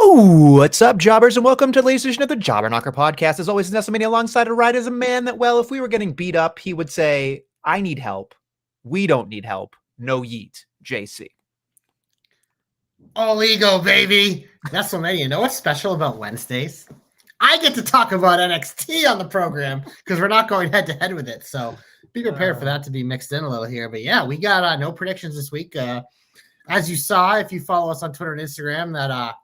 Ooh, what's up, jobbers, and welcome to the latest edition of the Jobber Knocker podcast. As always, Nestlemania alongside a ride is a man that, well, if we were getting beat up, he would say, I need help. We don't need help. No Yeet, JC. All ego, baby. Nestlemania. You know what's special about Wednesdays? I get to talk about NXT on the program because we're not going head to head with it. So be prepared for that to be mixed in a little here. But yeah, we got no predictions this week. As you saw, if you follow us on Twitter and Instagram, that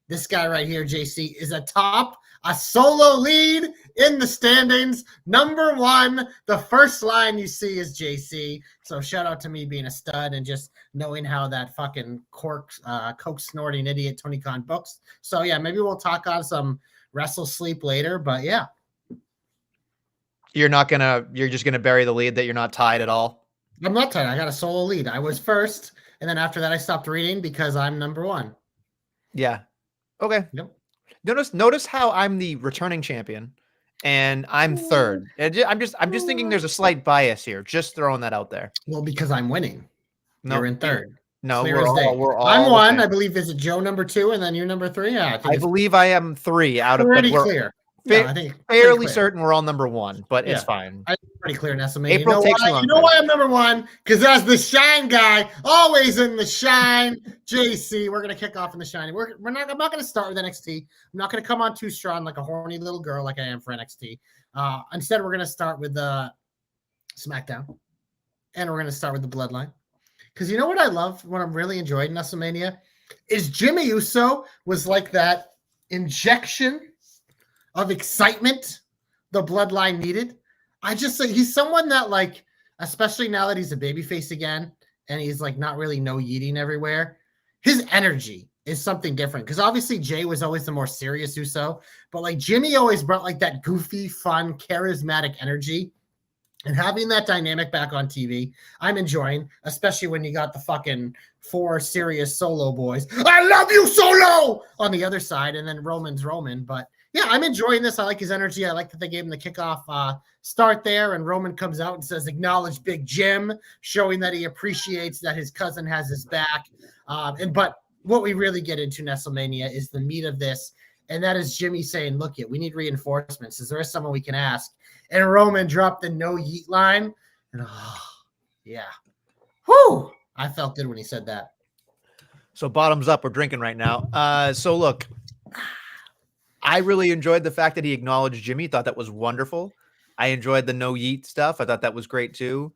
this guy right here, JC, is a solo lead in the standings. Number one, the first line you see is JC. So shout out to me being a stud and just knowing how that fucking coke snorting idiot Tony Khan books. So yeah, maybe we'll talk on some wrestle sleep later, but yeah. You're just gonna bury the lead that you're not tied at all? I'm not tied. I got a solo lead. I was first, and then after that I stopped reading because I'm number one. Yeah. Okay. Yep. Notice how I'm the returning champion and I'm third. I'm just thinking there's a slight bias here. Just throwing that out there. Well, because I'm winning. No, you're in third. No, we're all. I'm one. I believe. Is it Joe number two, and then you're number three? Yeah, I believe I am three out of. Pretty clear. I think fairly certain we're all number one, but it's fine. I'm pretty clear, Nestlemania. You know why I'm number one? Because as the shine guy, always in the shine. JC, we're gonna kick off in the shine. I'm not gonna start with NXT. I'm not gonna come on too strong like a horny little girl like I am for NXT. Instead, we're gonna start with the SmackDown, and we're gonna start with the Bloodline. Because you know what I love, what I'm really enjoying Nestlemania, is Jimmy Uso was like that injection of excitement the Bloodline needed. I just say he's someone that, like, especially now that he's a babyface again and he's like not really yeeting everywhere, his energy is something different. Because obviously Jay was always the more serious Uso, but like Jimmy always brought like that goofy, fun, charismatic energy. And having that dynamic back on TV, I'm enjoying, especially when you got the fucking 4 serious solo boys. I love you, Solo, on the other side, and then Roman's Roman. But yeah, I'm enjoying this. I like his energy. I like that they gave him the kickoff start there, and Roman comes out and says, acknowledge Big Jim, showing that he appreciates that his cousin has his back. But what we really get into, Nestlemania, is the meat of this, and that is Jimmy saying, look, we need reinforcements. Is there someone we can ask? And Roman dropped the no yeet line. And yeah. Whew. I felt good when he said that. So bottoms up, we're drinking right now. So look, I really enjoyed the fact that he acknowledged Jimmy. Thought that was wonderful. I enjoyed the no yeet stuff. I thought that was great too.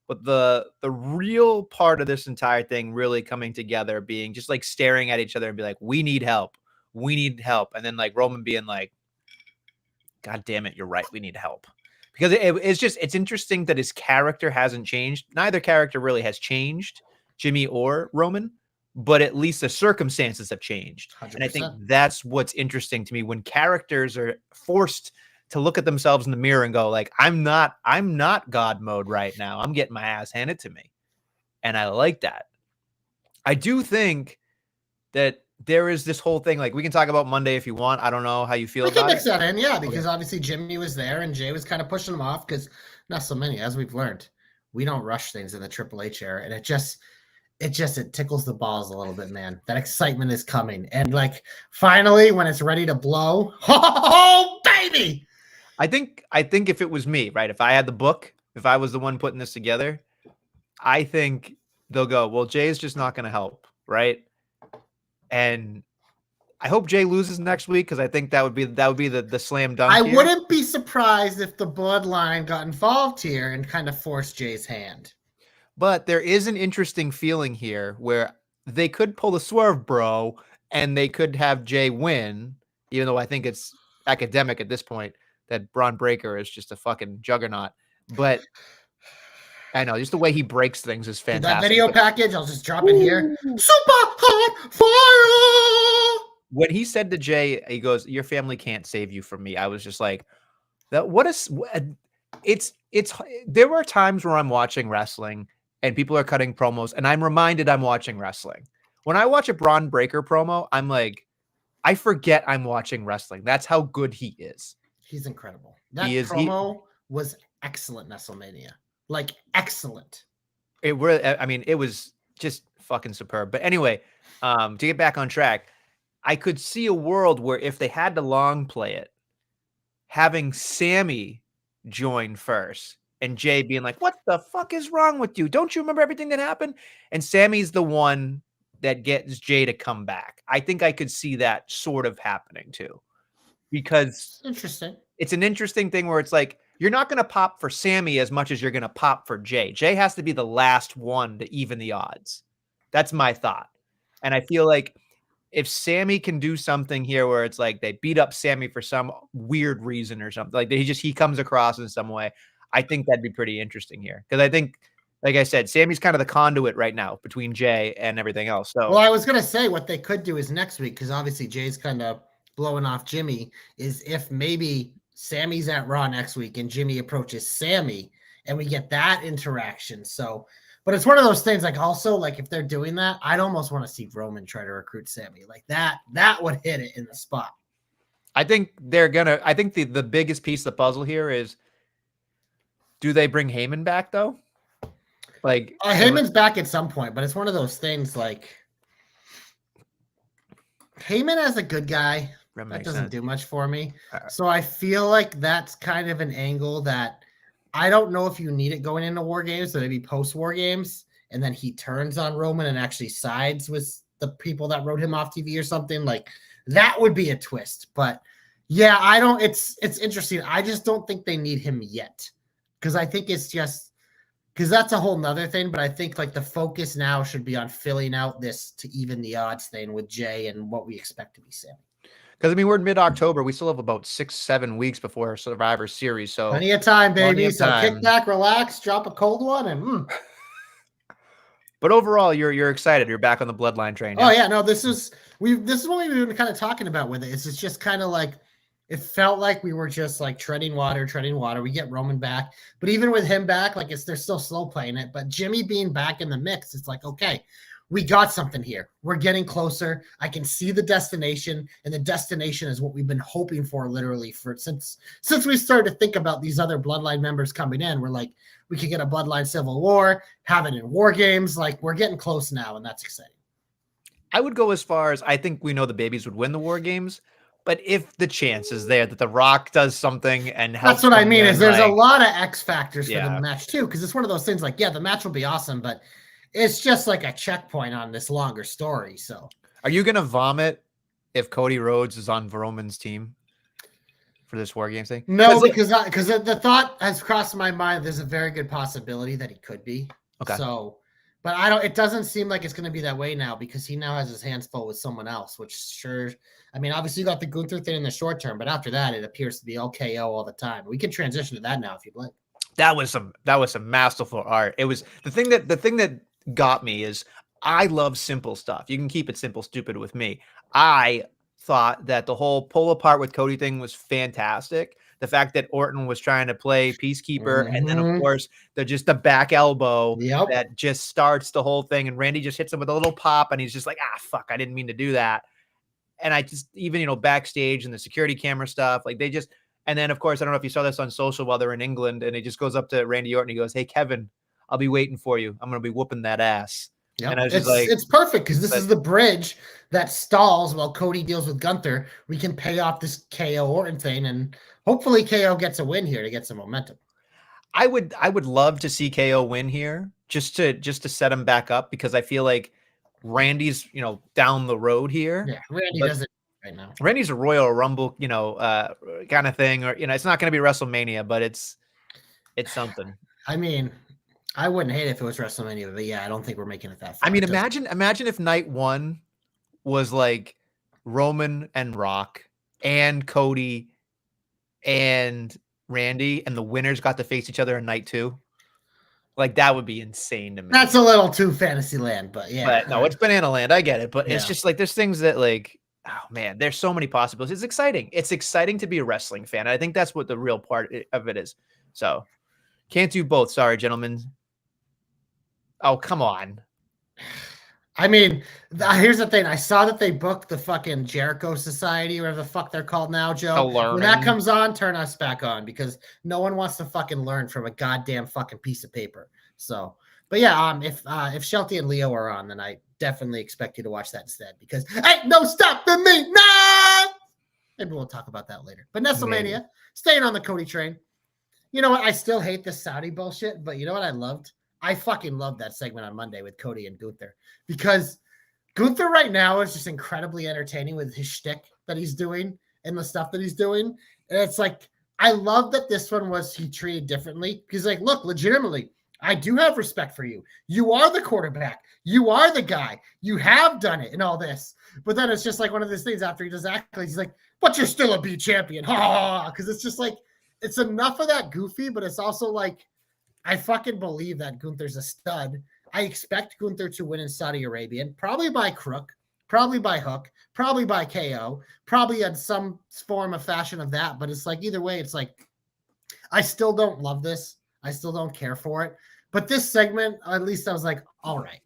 But the real part of this entire thing really coming together, being just like staring at each other and be like, we need help. We need help. And then like Roman being like, God damn it, you're right. We need help. Because it's interesting that his character hasn't changed. Neither character really has changed, Jimmy or Roman, but at least the circumstances have changed. 100%. And I think that's what's interesting to me when characters are forced to look at themselves in the mirror and go like, I'm not God mode right now. I'm getting my ass handed to me. And I like that. I do think that there is this whole thing, like we can talk about Monday if you want. I don't know how you feel about it. We can mix that in, yeah, because obviously Jimmy was there and Jay was kind of pushing him off because not so many, as we've learned, we don't rush things in the Triple H era, and it tickles the balls a little bit, man. That excitement is coming, and like finally when it's ready to blow, oh baby! I think if it was me, right, if I had the book, if I was the one putting this together, I think they'll go, well, Jay's just not going to help, right? And I hope Jay loses next week because I think that would be the slam dunk. I wouldn't be surprised if the bloodline got involved here and kind of forced Jay's hand. But there is an interesting feeling here where they could pull the swerve, bro, and they could have Jay win, even though I think it's academic at this point that Braun Breaker is just a fucking juggernaut. But I know just the way he breaks things is fantastic. That video package, I'll just drop it here. Super hot fire. When he said to Jay, he goes, "Your family can't save you from me." I was just like, "That what is?" It's. There were times where I'm watching wrestling and people are cutting promos, and I'm reminded I'm watching wrestling. When I watch a Braun Breaker promo, I'm like, I forget I'm watching wrestling. That's how good he is. He's incredible. That promo was excellent, Nestlemania. Like, excellent. It was just fucking superb. But anyway, to get back on track, I could see a world where if they had to long play it, having Sammy join first and Jay being like, what the fuck is wrong with you? Don't you remember everything that happened? And Sammy's the one that gets Jay to come back. I think I could see that sort of happening too. Because interesting. It's an interesting thing where it's like, you're not going to pop for Sammy as much as you're going to pop for Jay. Jay has to be the last one to even the odds. That's my thought. And I feel like if Sammy can do something here where it's like they beat up Sammy for some weird reason or something, like he comes across in some way, I think that'd be pretty interesting here. Because I think, like I said, Sammy's kind of the conduit right now between Jay and everything else. So, well, I was going to say what they could do is next week, because obviously Jay's kind of blowing off Jimmy, is if maybe Sammy's at Raw next week and Jimmy approaches Sammy and we get that interaction. So, but it's one of those things, like also, like if they're doing that, I'd almost want to see Roman try to recruit Sammy. Like that would hit it in the spot. I think the biggest piece of the puzzle here is, do they bring Heyman back though? Like Heyman's back at some point, but it's one of those things like Heyman as a good guy, that doesn't do much for me. So I feel like that's kind of an angle that I don't know if you need it going into War Games, so maybe post-War Games, and then he turns on Roman and actually sides with the people that wrote him off TV or something. Like that would be a twist. But yeah, it's interesting. I just don't think they need him yet. Because I think it's just because that's a whole nother thing. But I think like the focus now should be on filling out this to even the odds thing with Jay and what we expect to be Sammy. Because, I mean, we're in mid-October. We still have about 6-7 weeks before Survivor Series. So plenty of time, baby. So kick back, relax, drop a cold one, and But overall, you're excited. You're back on the bloodline train. Oh yeah, no, this is what we've been kind of talking about with it. It's just kind of like it felt like we were just like treading water. We get Roman back, but even with him back, like they're still slow playing it. But Jimmy being back in the mix, it's like, okay, we got something here. We're getting closer. I can see the destination, and the destination is what we've been hoping for literally since we started to think about these other bloodline members coming in. We're like, we could get a bloodline civil war, have it in War Games. Like we're getting close now, and that's exciting. I would go as far as I think we know the babies would win the War Games, but if the chance is there that The Rock does something and helps, that's what I mean. Is there's a lot of X factors for the match too, because it's one of those things. Like, yeah, the match will be awesome, but it's just like a checkpoint on this longer story. So, are you gonna vomit if Cody Rhodes is on Roman's team for this War Games thing? No, because the thought has crossed my mind. There's a very good possibility that he could be. Okay. So, but I don't. It doesn't seem like it's going to be that way now because he now has his hands full with someone else. Which sure, I mean, obviously you got the Gunther thing in the short term, but after that, it appears to be LKO all the time. We can transition to that now if you'd like. That was some masterful art. It was the thing that got me is I love simple stuff. You can keep it simple, stupid with me. I thought that the whole pull apart with Cody thing was fantastic. The fact that Orton was trying to play peacekeeper, and then of course the back elbow that just starts the whole thing, and Randy just hits him with a little pop, and he's just like, fuck, I didn't mean to do that. And I just even backstage and the security camera stuff, like and then of course I don't know if you saw this on social while they're in England, and he just goes up to Randy Orton, he goes, "Hey Kevin, I'll be waiting for you. I'm gonna be whooping that ass." Yep. And I was just like, it's perfect because this is the bridge that stalls while Cody deals with Gunther. We can pay off this KO Orton thing, and hopefully KO gets a win here to get some momentum. I would love to see KO win here just to set him back up, because I feel like Randy's, down the road here. Yeah, Randy doesn't right now. Randy's a Royal Rumble, kind of thing, or it's not going to be WrestleMania, but it's something. I mean, I wouldn't hate it if it was WrestleMania, but yeah, I don't think we're making it that far. I mean, imagine if night one was like Roman and Rock and Cody and Randy, and the winners got to face each other in night two. Like, that would be insane to me. That's a little too fantasy land, but yeah. But no, it's Banana Land. I get it. But it's just like, there's things that, like, oh man, there's so many possibilities. It's exciting. It's exciting to be a wrestling fan. I think that's what the real part of it is. So can't do both. Sorry, gentlemen. Oh, come on. I mean, here's the thing. I saw that they booked the fucking Jericho Society, whatever the fuck they're called now, Joe. When that comes on, turn us back on, because no one wants to fucking learn from a goddamn fucking piece of paper. So, but yeah, if Shelty and Leo are on, then I definitely expect you to watch that instead, because ain't no stopping me. No! Maybe we'll talk about that later. But Nestlemania, staying on the Cody train. You know what? I still hate the Saudi bullshit, but you know what I loved? I fucking loved that segment on Monday with Cody and Gunther, because Gunther right now is just incredibly entertaining with his shtick that he's doing and the stuff that he's doing. And it's like, I love that this one was he treated differently. He's like, look, legitimately, I do have respect for you. You are the quarterback. You are the guy. You have done it and all this. But then it's just like one of those things after he does accolades, he's like, but you're still a B champion. Because it's just like, it's enough of that goofy, but it's also like, I fucking believe that Gunther's a stud. I expect Gunther to win in Saudi Arabia, probably by crook, probably by hook, probably by KO, probably in some form of fashion of that. But it's like, either way, it's like, I still don't love this. I still don't care for it. But this segment, at least I was like, all right,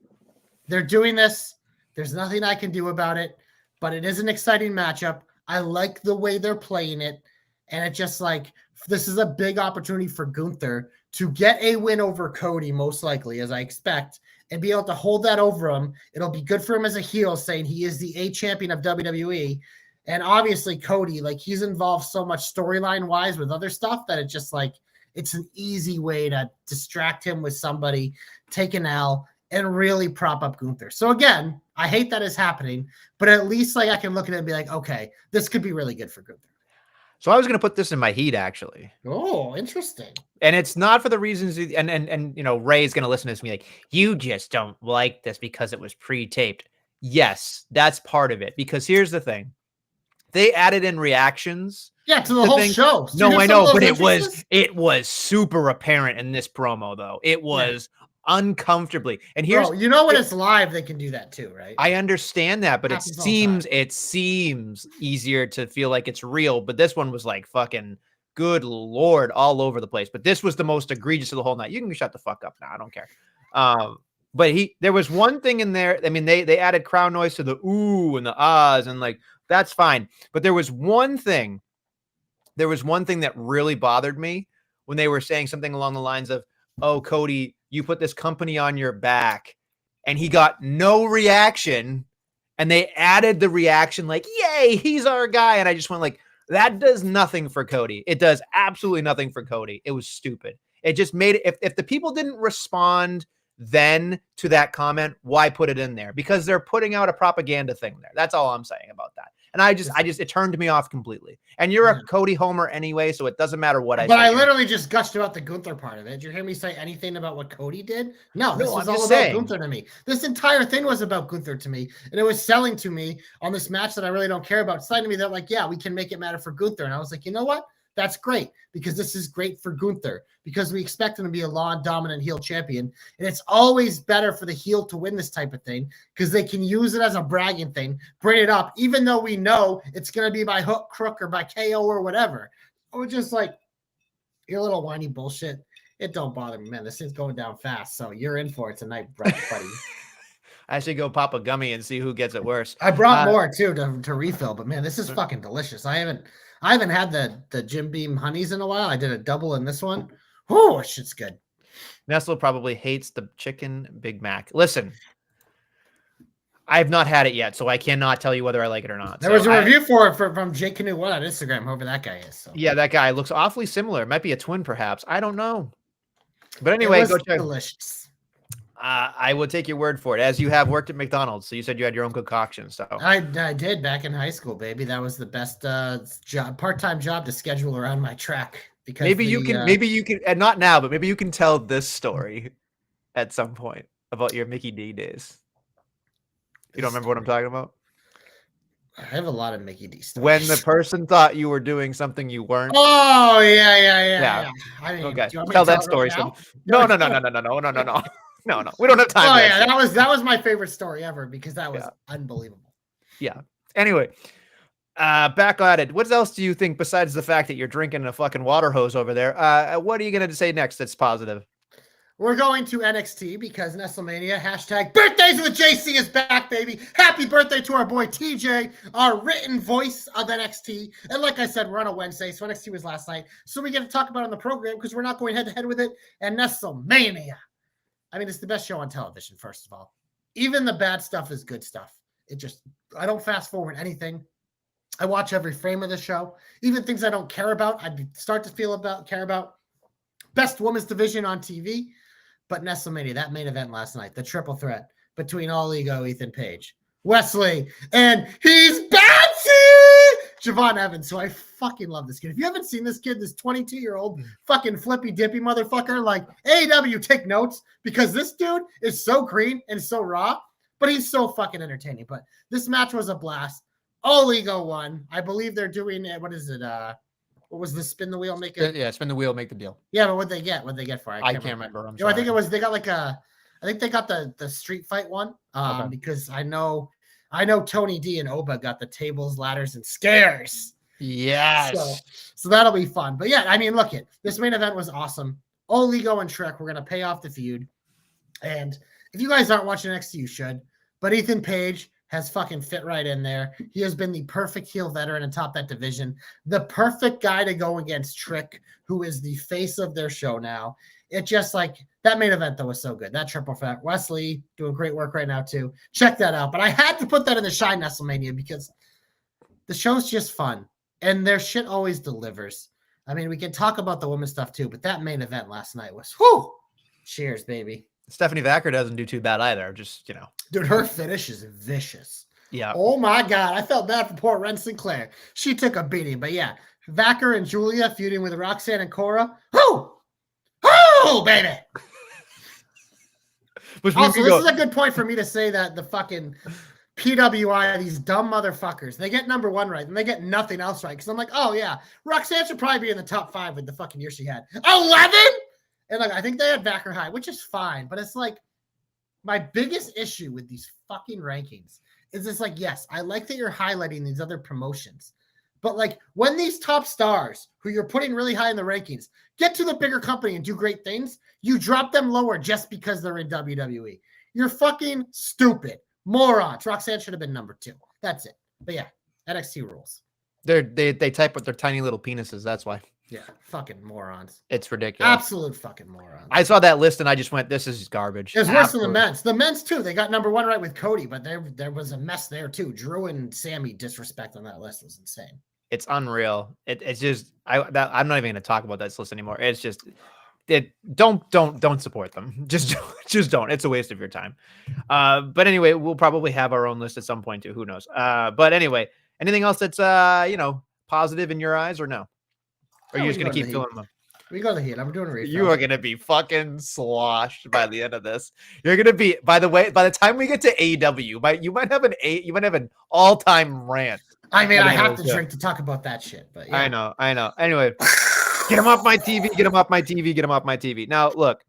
they're doing this. There's nothing I can do about it, but it is an exciting matchup. I like the way they're playing it. And it just like, this is a big opportunity for Gunther to get a win over Cody, most likely, as I expect, and be able to hold that over him. It'll be good for him as a heel, saying he is the A champion of WWE. And obviously Cody, like, he's involved so much storyline wise with other stuff that it's just like, it's an easy way to distract him with somebody, take an L, and really prop up Gunther. So again, I hate that is happening, but at least like I can look at it and be like, okay, this could be really good for Gunther. So I was going to put this in my heat, actually. Oh, interesting. And it's not for the reasons, and Ray's going to listen to this and be like, you just don't like this because it was pre-taped. Yes, that's part of it. Because here's the thing. They added in reactions. Yeah, to the whole show. So no, I know, but it was super apparent in this promo, though. It was uncomfortably. And here's, you know, when it's live, they can do that too, right? I understand that, but it seems easier to feel like it's real. But this one was like fucking, good Lord, all over the place. But this was the most egregious of the whole night. You can shut the fuck up now. I don't care. But there was one thing in there. I mean, they added crowd noise to the ooh and the ahs, and like, that's fine. But there was one thing that really bothered me when they were saying something along the lines of, oh, Cody, you put this company on your back, and he got no reaction, and they added the reaction like, yay, he's our guy. And I just went like, that does nothing for Cody. It does absolutely nothing for Cody. It was stupid. It just made it, if the people didn't respond then to that comment, why put it in there? Because they're putting out a propaganda thing there. That's all I'm saying about that. And it turned me off completely. And you're a Cody homer anyway, so it doesn't matter what I say. But I literally just gushed about the Gunther part of it. Did you hear me say anything about what Cody did? No, this was all about Gunther to me. This entire thing was about Gunther to me. And it was selling to me on this match that I really don't care about. It's telling me that, like, yeah, we can make it matter for Gunther. And I was like, you know what? That's great, because this is great for Gunther, because we expect him to be a dominant heel champion. And it's always better for the heel to win this type of thing, because they can use it as a bragging thing, bring it up, even though we know it's going to be by hook, crook, or by KO or whatever. Or just like, your little whiny bullshit. It don't bother me, man. This thing's going down fast. So you're in for it tonight, buddy. I should go pop a gummy and see who gets it worse. I brought more too to refill, but man, this is fucking delicious. I haven't had the Jim Beam honeys in a while. I did a double in this one. Oh, shit's good. Nestle probably hates the chicken Big Mac. Listen, I have not had it yet, so I cannot tell you whether I like it or not. There was a review for it from Jake Canoe One on Instagram, whoever that guy is. So. Yeah, that guy looks awfully similar. It might be a twin, perhaps. I don't know. But anyway, go check. Delicious. I will take your word for it, as you have worked at McDonald's. So you said you had your own concoction. So I did back in high school, baby. That was the best part-time job to schedule around my track. Because maybe you can, and not now, but maybe you can tell this story at some point about your Mickey D days. You don't remember what I'm talking about? I have a lot of Mickey D stories. When the person thought you were doing something you weren't. Oh yeah. I mean, okay. Do you want me tell to that story. Right no. No. We don't have time. Oh yeah, that was my favorite story ever because that was unbelievable. Yeah. Anyway, back at it. What else do you think besides the fact that you're drinking a fucking water hose over there? What are you gonna say next that's positive? We're going to NXT because Nestlemania # birthdays with JC is back, baby. Happy birthday to our boy TJ, our written voice of NXT. And like I said, we're on a Wednesday, so NXT was last night. So we get to talk about it on the program because we're not going head to head with it. And Nestlemania. I mean, it's the best show on television, first of all. Even the bad stuff is good stuff. I don't fast forward anything. I watch every frame of the show. Even things I don't care about, I start to care about. Best women's division on TV. But Nestlemania, that main event last night, the triple threat between All Ego, Ethan Page, Wesley, and he's Batsy! Javon Evans, who I fucking love this kid. If you haven't seen this kid, this 22-year-old fucking flippy dippy motherfucker, like AEW, take notes because this dude is so green and so raw, but he's so fucking entertaining. But this match was a blast. All Ego won. I believe they're doing it. What is it? What was the spin the wheel make it? Yeah, spin the wheel, make the deal. Yeah, but what'd they get? What'd they get for it? I can't remember. I'm sorry. I think they got I think they got the street fight one. Okay. Because I know Tony D and Oba got the tables, ladders, and scares. Yes. So that'll be fun. But yeah, I mean, look this main event was awesome. All Ego and Trek, we're gonna pay off the feud. And if you guys aren't watching NXT, you should. But Ethan Page has fucking fit right in there. He has been the perfect heel veteran atop that division. The perfect guy to go against Trick, who is the face of their show now. It just that main event, though, was so good. That triple threat. Wesley doing great work right now, too. Check that out. But I had to put that in the Shine Nestlemania because the show's just fun. And their shit always delivers. I mean, we can talk about the women's stuff, too. But that main event last night was, whoo! Cheers, baby. Stephanie Vacker doesn't do too bad either. Just, Dude, her finish is vicious. Yeah. Oh, my God. I felt bad for poor Ren Sinclair. She took a beating. But, yeah, Vacker and Julia feuding with Roxanne and Cora. Whoo! Whoo, baby! Also, this is a good point for me to say that the fucking PWI, these dumb motherfuckers, they get number 1 right, and they get nothing else right. Because I'm like, oh, yeah, Roxanne should probably be in the top 5 with the fucking year she had. 11? And I think they had Vacker high, which is fine. But it's my biggest issue with these fucking rankings is yes, I like that you're highlighting these other promotions. But when these top stars who you're putting really high in the rankings get to the bigger company and do great things, you drop them lower just because they're in WWE. You're fucking stupid. Morons. Roxanne should have been number 2. That's it. But yeah, NXT rules. They type with their tiny little penises. That's why. Yeah, fucking morons. It's ridiculous. Absolute fucking morons. I saw that list and I just went, this is garbage. It's worse than the men's. The men's, too. They got number 1 right with Cody, but there was a mess there, too. Drew and Sammy disrespect on that list was insane. It's unreal. It's just, I'm not even going to talk about this list anymore. It's just, don't support them. Just don't. It's a waste of your time. But anyway, we'll probably have our own list at some point, too. Who knows? But anyway, anything else that's, positive in your eyes or no? Or are you just going to keep filling them? We go to the Heat. I'm doing a refill. You are going to be fucking sloshed by the end of this. You're going to be, by the time we get to AEW, you might have an all-time rant. I mean, I have to drink to talk about that shit, but yeah. I know. Anyway, get him off my TV. Now, look,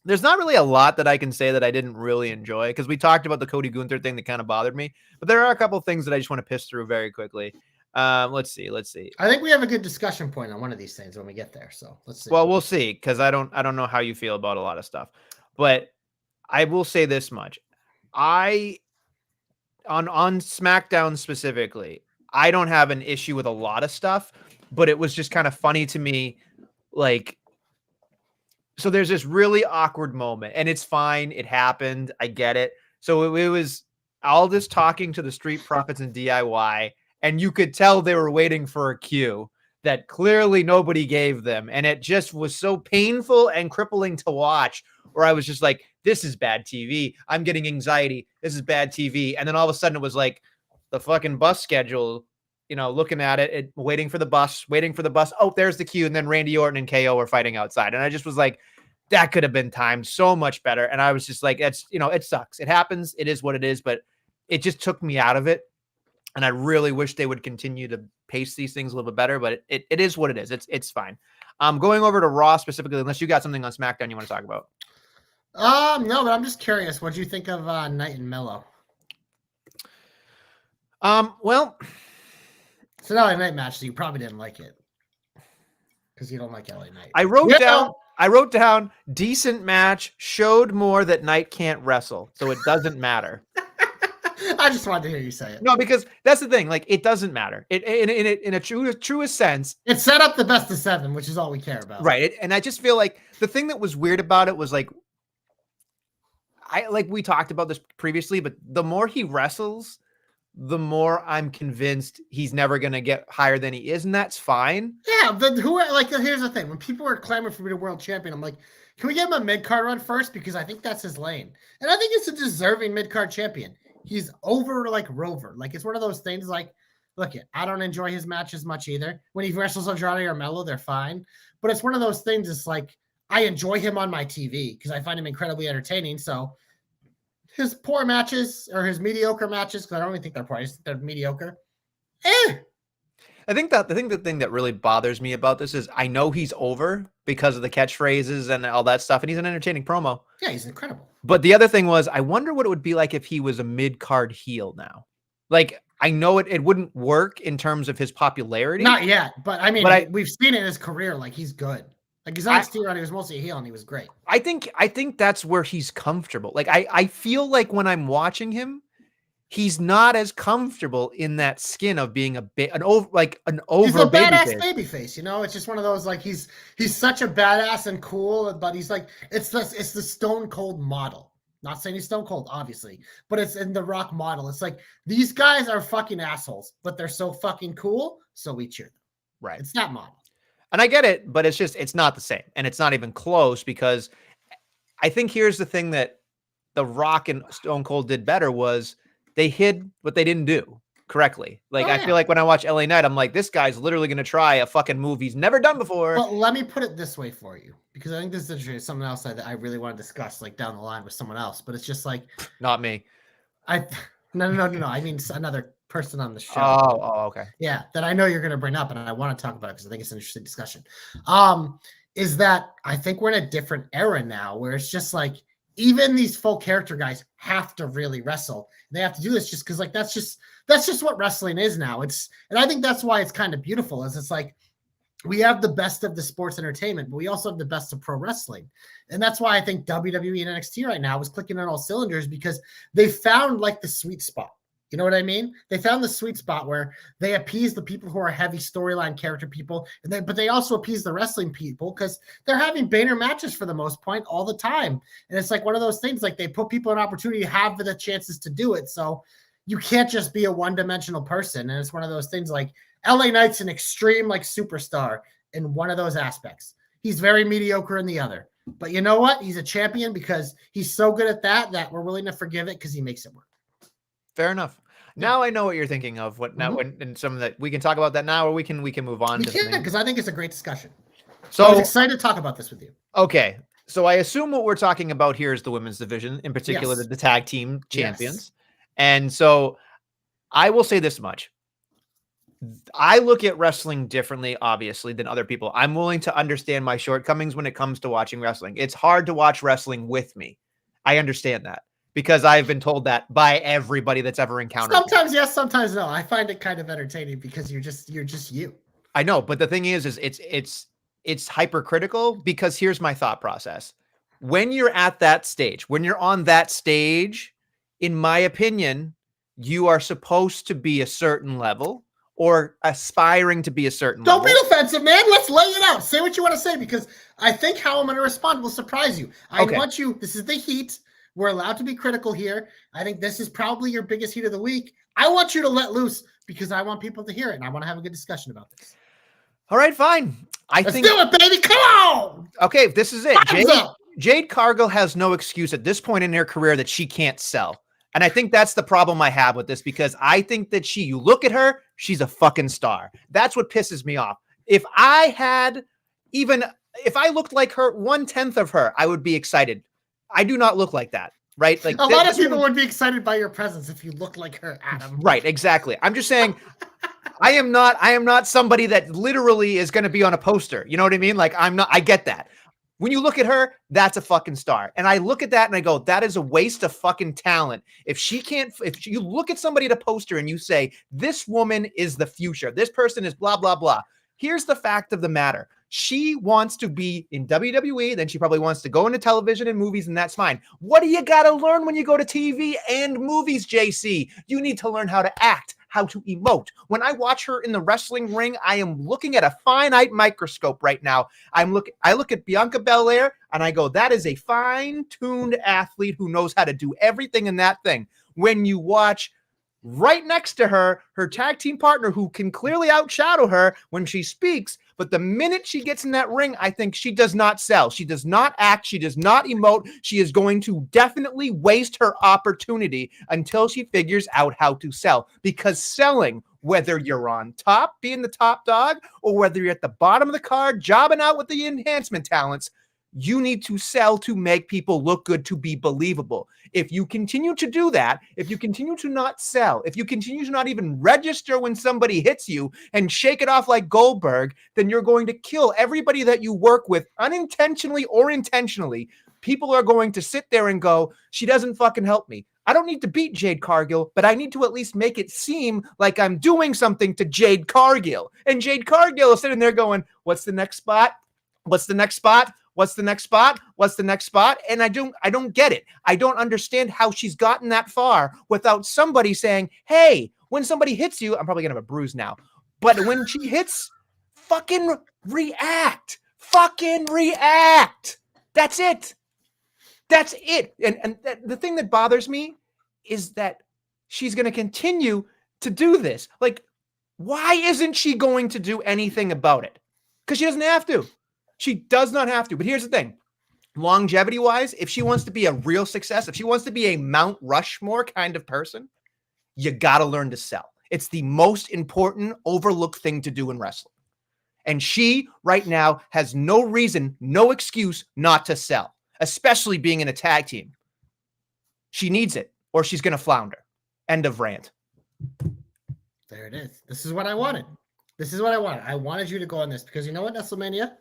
there's not really a lot that I can say that I didn't really enjoy because we talked about the Cody Gunther thing that kind of bothered me, but there are a couple things that I just want to piss through very quickly. Let's see. I think we have a good discussion point on one of these things when we get there. So let's see. Well, we'll see because I don't know how you feel about a lot of stuff, but I will say this much: on SmackDown specifically, I don't have an issue with a lot of stuff, but it was just kind of funny to me, so there's this really awkward moment, and it's fine. It happened. I get it. So it was all this talking to the Street Profits and DIY. And you could tell they were waiting for a cue that clearly nobody gave them. And it just was so painful and crippling to watch, where I was just like, this is bad TV. I'm getting anxiety. This is bad TV. And then all of a sudden it was like the fucking bus schedule, looking at it, waiting for the bus. Oh, there's the cue. And then Randy Orton and KO are fighting outside. And I just was like, that could have been timed so much better. And I was just like, it sucks. It happens. It is what it is. But it just took me out of it. And I really wish they would continue to pace these things a little bit better, but it is what it is. It's fine. Going over to Raw specifically, unless you got something on SmackDown you want to talk about. No, but I'm just curious. What do you think of Knight and Mello? Well, it's an LA Knight match, so you probably didn't like it because you don't like LA Knight. I wrote down decent match, showed more that Knight can't wrestle, so it doesn't matter. I just wanted to hear you say it. No, because that's the thing. Like, it doesn't matter. In a truest sense, it set up the best of 7, which is all we care about. Right. And I just feel like the thing that was weird about it was like we talked about this previously, but the more he wrestles, the more I'm convinced he's never going to get higher than he is, and that's fine. Yeah, here's the thing. When people were clamoring for me to world champion, I'm like, can we get him a mid-card run first? Because I think that's his lane. And I think it's a deserving mid-card champion. He's over like Rover. Like, it's one of those things like, look, I don't enjoy his matches much either. When he wrestles Andrade or Mello, they're fine. But it's one of those things, it's like, I enjoy him on my TV because I find him incredibly entertaining. So his poor matches or his mediocre matches, because I don't even think they're poor, they're mediocre. I think the thing that really bothers me about this is I know he's over because of the catchphrases and all that stuff, and he's an entertaining promo. Yeah, he's incredible. But the other thing was, I wonder what it would be like if he was a mid-card heel now. Like, I know it wouldn't work in terms of his popularity. Not yet, but I mean, we've seen it in his career. Like, he's good. Like, his NXT run, he was mostly a heel, and he was great. I think that's where he's comfortable. Like, I feel like when I'm watching him, he's not as comfortable in that skin of being an over He's a badass babyface, It's just one of those, like, he's such a badass and cool, but he's like, it's the Stone Cold model. Not saying he's Stone Cold, obviously, but it's in the Rock model. It's like, these guys are fucking assholes, but they're so fucking cool, so we cheer them. Right. It's that model. And I get it, but it's not the same. And it's not even close, because I think here's the thing that the Rock and Stone Cold did better was they hid what they didn't do correctly. Like, I feel like when I watch LA Knight, I'm like, this guy's literally going to try a fucking move he's never done before. But let me put it this way for you, because I think this is something else that I really want to discuss, like, down the line with someone else. But it's just like, not me. No. I mean, another person on the show. Oh, okay. Yeah, that I know you're going to bring up, and I want to talk about it because I think it's an interesting discussion. Is that I think we're in a different era now where it's just like, even these full character guys have to really wrestle. They have to do this just because, like, that's just what wrestling is now. And I think that's why it's kind of beautiful, is it's like, we have the best of the sports entertainment, but we also have the best of pro wrestling. And that's why I think WWE and NXT right now is clicking on all cylinders, because they found, like, the sweet spot. You know what I mean? They found the sweet spot where they appease the people who are heavy storyline character people, but they also appease the wrestling people because they're having banner matches for the most part all the time. And it's like one of those things, like, they put people an opportunity to have the chances to do it. So you can't just be a one-dimensional person. And it's one of those things, like, LA Knight's an extreme, like, superstar in one of those aspects. He's very mediocre in the other. But you know what? He's a champion because he's so good at that we're willing to forgive it because he makes it work. Fair enough. Now I know what you're thinking of. What now? And some of that we can talk about that now, or we can move on. Because I think it's a great discussion. So I was excited to talk about this with you. Okay, so I assume what we're talking about here is the women's division, in particular the tag team champions. Yes. And so I will say this much: I look at wrestling differently, obviously, than other people. I'm willing to understand my shortcomings when it comes to watching wrestling. It's hard to watch wrestling with me. I understand that, because I've been told that by everybody that's ever encountered. Sometimes yes, sometimes no. I find it kind of entertaining because you're just you. I know, but the thing is it's hypercritical, because here's my thought process. When you're at that stage, when you're on that stage, in my opinion, you are supposed to be a certain level or aspiring to be a certain level. Don't be defensive, man. Let's lay it out. Say what you want to say, because I think how I'm going to respond will surprise you. I want you. This is the heat. We're allowed to be critical here. I think this is probably your biggest heat of the week. I want you to let loose because I want people to hear it, and I want to have a good discussion about this. All right, fine. Let's do it, baby. Come on. Okay, this is it. Jade Cargill has no excuse at this point in her career that she can't sell. And I think that's the problem I have with this, because I think that you look at her, she's a fucking star. That's what pisses me off. If I looked like her, 1/10 of her, I would be excited. I do not look like that, right? Like a lot of people would be excited by your presence if you look like her, Adam. Right, exactly. I'm just saying, I am not somebody that literally is going to be on a poster. You know what I mean? Like, I get that. When you look at her, that's a fucking star. And I look at that and I go, that is a waste of fucking talent. If you look at somebody at a poster and you say, this woman is the future, this person is blah, blah, blah. Here's the fact of the matter. She wants to be in WWE, then she probably wants to go into television and movies, and that's fine. What do you got to learn when you go to TV and movies, JC? You need to learn how to act, how to emote. When I watch her in the wrestling ring, I am looking at a finite microscope right now. I look at Bianca Belair and I go, that is a fine-tuned athlete who knows how to do everything in that thing. When you watch right next to her tag team partner, who can clearly outshadow her when she speaks, but the minute she gets in that ring, I think she does not sell. She does not act. She does not emote. She is going to definitely waste her opportunity until she figures out how to sell. Because selling, whether you're on top, being the top dog, or whether you're at the bottom of the card, jobbing out with the enhancement talents, you need to sell to make people look good, to be believable. If you continue to do that, if you continue to not sell, if you continue to not even register when somebody hits you and shake it off like Goldberg, then you're going to kill everybody that you work with, unintentionally or intentionally. People are going to sit there and go, she doesn't fucking help me. I don't need to beat Jade Cargill, but I need to at least make it seem like I'm doing something to Jade Cargill. And Jade Cargill is sitting there going, what's the next spot? What's the next spot? What's the next spot? What's the next spot? And I don't get it. I don't understand how she's gotten that far without somebody saying, hey, when somebody hits you, I'm probably going to have a bruise now, but when she hits, fucking react. Fucking react. That's it. That's it. And the thing that bothers me is that she's going to continue to do this. Like, why isn't she going to do anything about it? Because she doesn't have to. She does not have to. But here's the thing. Longevity-wise, if she wants to be a real success, if she wants to be a Mount Rushmore kind of person, you got to learn to sell. It's the most important, overlooked thing to do in wrestling. And she, right now, has no reason, no excuse not to sell, especially being in a tag team. She needs it, or she's going to flounder. End of rant. There it is. This is what I wanted. This is what I wanted. I wanted you to go on this because you know what, Nestlemania?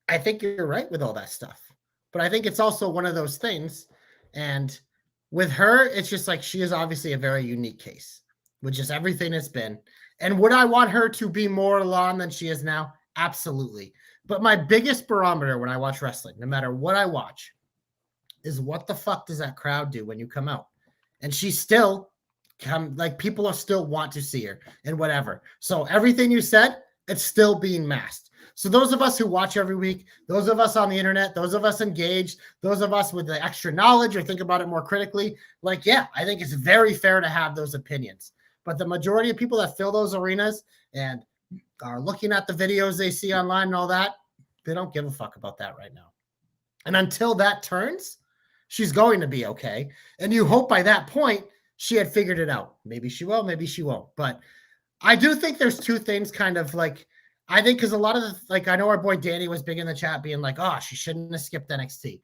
I think you're right with all that stuff. But I think it's also one of those things. And with her, it's just like she is obviously a very unique case with just everything it's been. And would I want her to be more along than she is now? Absolutely. But my biggest barometer when I watch wrestling, no matter what I watch, is what the fuck does that crowd do when you come out? And she's still like people are still want to see her and whatever. So everything you said, it's still being masked. So those of us who watch every week, those of us on the internet, those of us engaged, those of us with the extra knowledge or think about it more critically, like, yeah, I think it's very fair to have those opinions. But the majority of people that fill those arenas and are looking at the videos they see online and all that, they don't give a fuck about that right now. And until that turns, she's going to be okay. And you hope by that point, she had figured it out. Maybe she will, maybe she won't. But I do think there's two things kind of like, I think because a lot of the, like, I know our boy Danny was big in the chat being like, oh, she shouldn't have skipped NXT.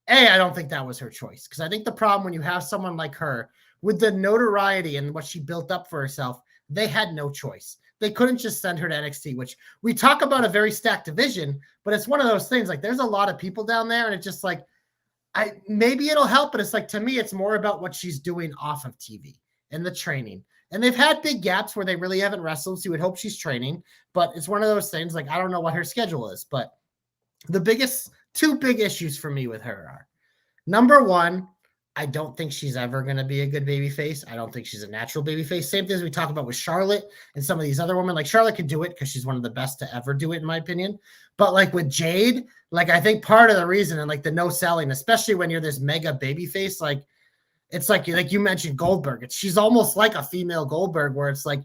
I don't think that was her choice. Because I think the problem when you have someone like her with the notoriety and what she built up for herself, they had no choice. They couldn't just send her to NXT, which we talk about a very stacked division, but it's one of those things like there's a lot of people down there and it's just like, maybe it'll help, but it's like, to me, it's more about what she's doing off of TV and the training. And they've had big gaps where they really haven't wrestled, so you would hope she's training. But it's one of those things, like, I don't know what her schedule is. But the two big issues for me with her are, number one, I don't think she's ever going to be a good babyface. I don't think she's a natural babyface. Same thing as we talk about with Charlotte and some of these other women. Like, Charlotte can do it because she's one of the best to ever do it, in my opinion. But, like, with Jade, like, I think part of the reason, and, like, the no selling, especially when you're this mega babyface, like, it's like you mentioned Goldberg. She's almost like a female Goldberg where it's like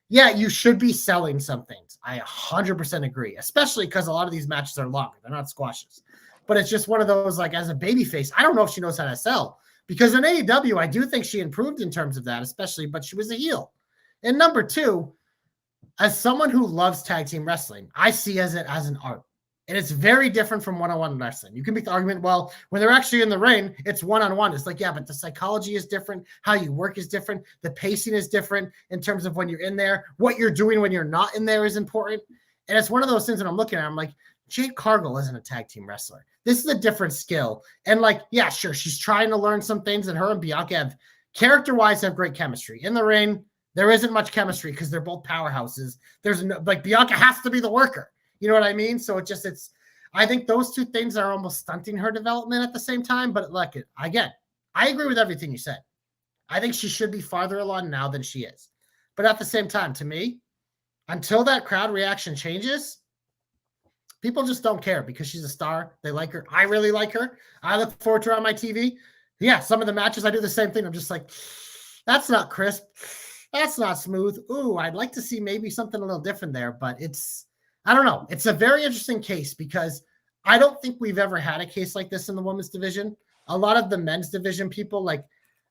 yeah, you should be selling some things. I 100% agree, especially because a lot of these matches are longer. They're not squashes. But it's just one of those, like, as a babyface, I don't know if she knows how to sell. Because in AEW, I do think she improved in terms of that, especially, but she was a heel. And number two, as someone who loves tag team wrestling, I see it as an art. And it's very different from one-on-one wrestling. You can make the argument, well, when they're actually in the ring, it's one-on-one. It's like, yeah, but the psychology is different. How you work is different. The pacing is different in terms of when you're in there. What you're doing when you're not in there is important. And it's one of those things that I'm looking at. I'm like, Jade Cargill isn't a tag team wrestler. This is a different skill. And like, yeah, sure, she's trying to learn some things, and her and Bianca have, character-wise, have great chemistry. In the ring, there isn't much chemistry because they're both powerhouses. There's no, like, Bianca has to be the worker. You know what I mean? So I think those two things are almost stunting her development at the same time. But like, again, I agree with everything you said. I think she should be farther along now than she is. But at the same time, to me, until that crowd reaction changes, people just don't care because she's a star. They like her. I really like her. I look forward to her on my TV. Yeah, some of the matches I do the same thing. I'm just like, that's not crisp. That's not smooth. Ooh, I'd like to see maybe something a little different there, but I don't know. It's a very interesting case because I don't think we've ever had a case like this in the women's division. A lot of the men's division people, like,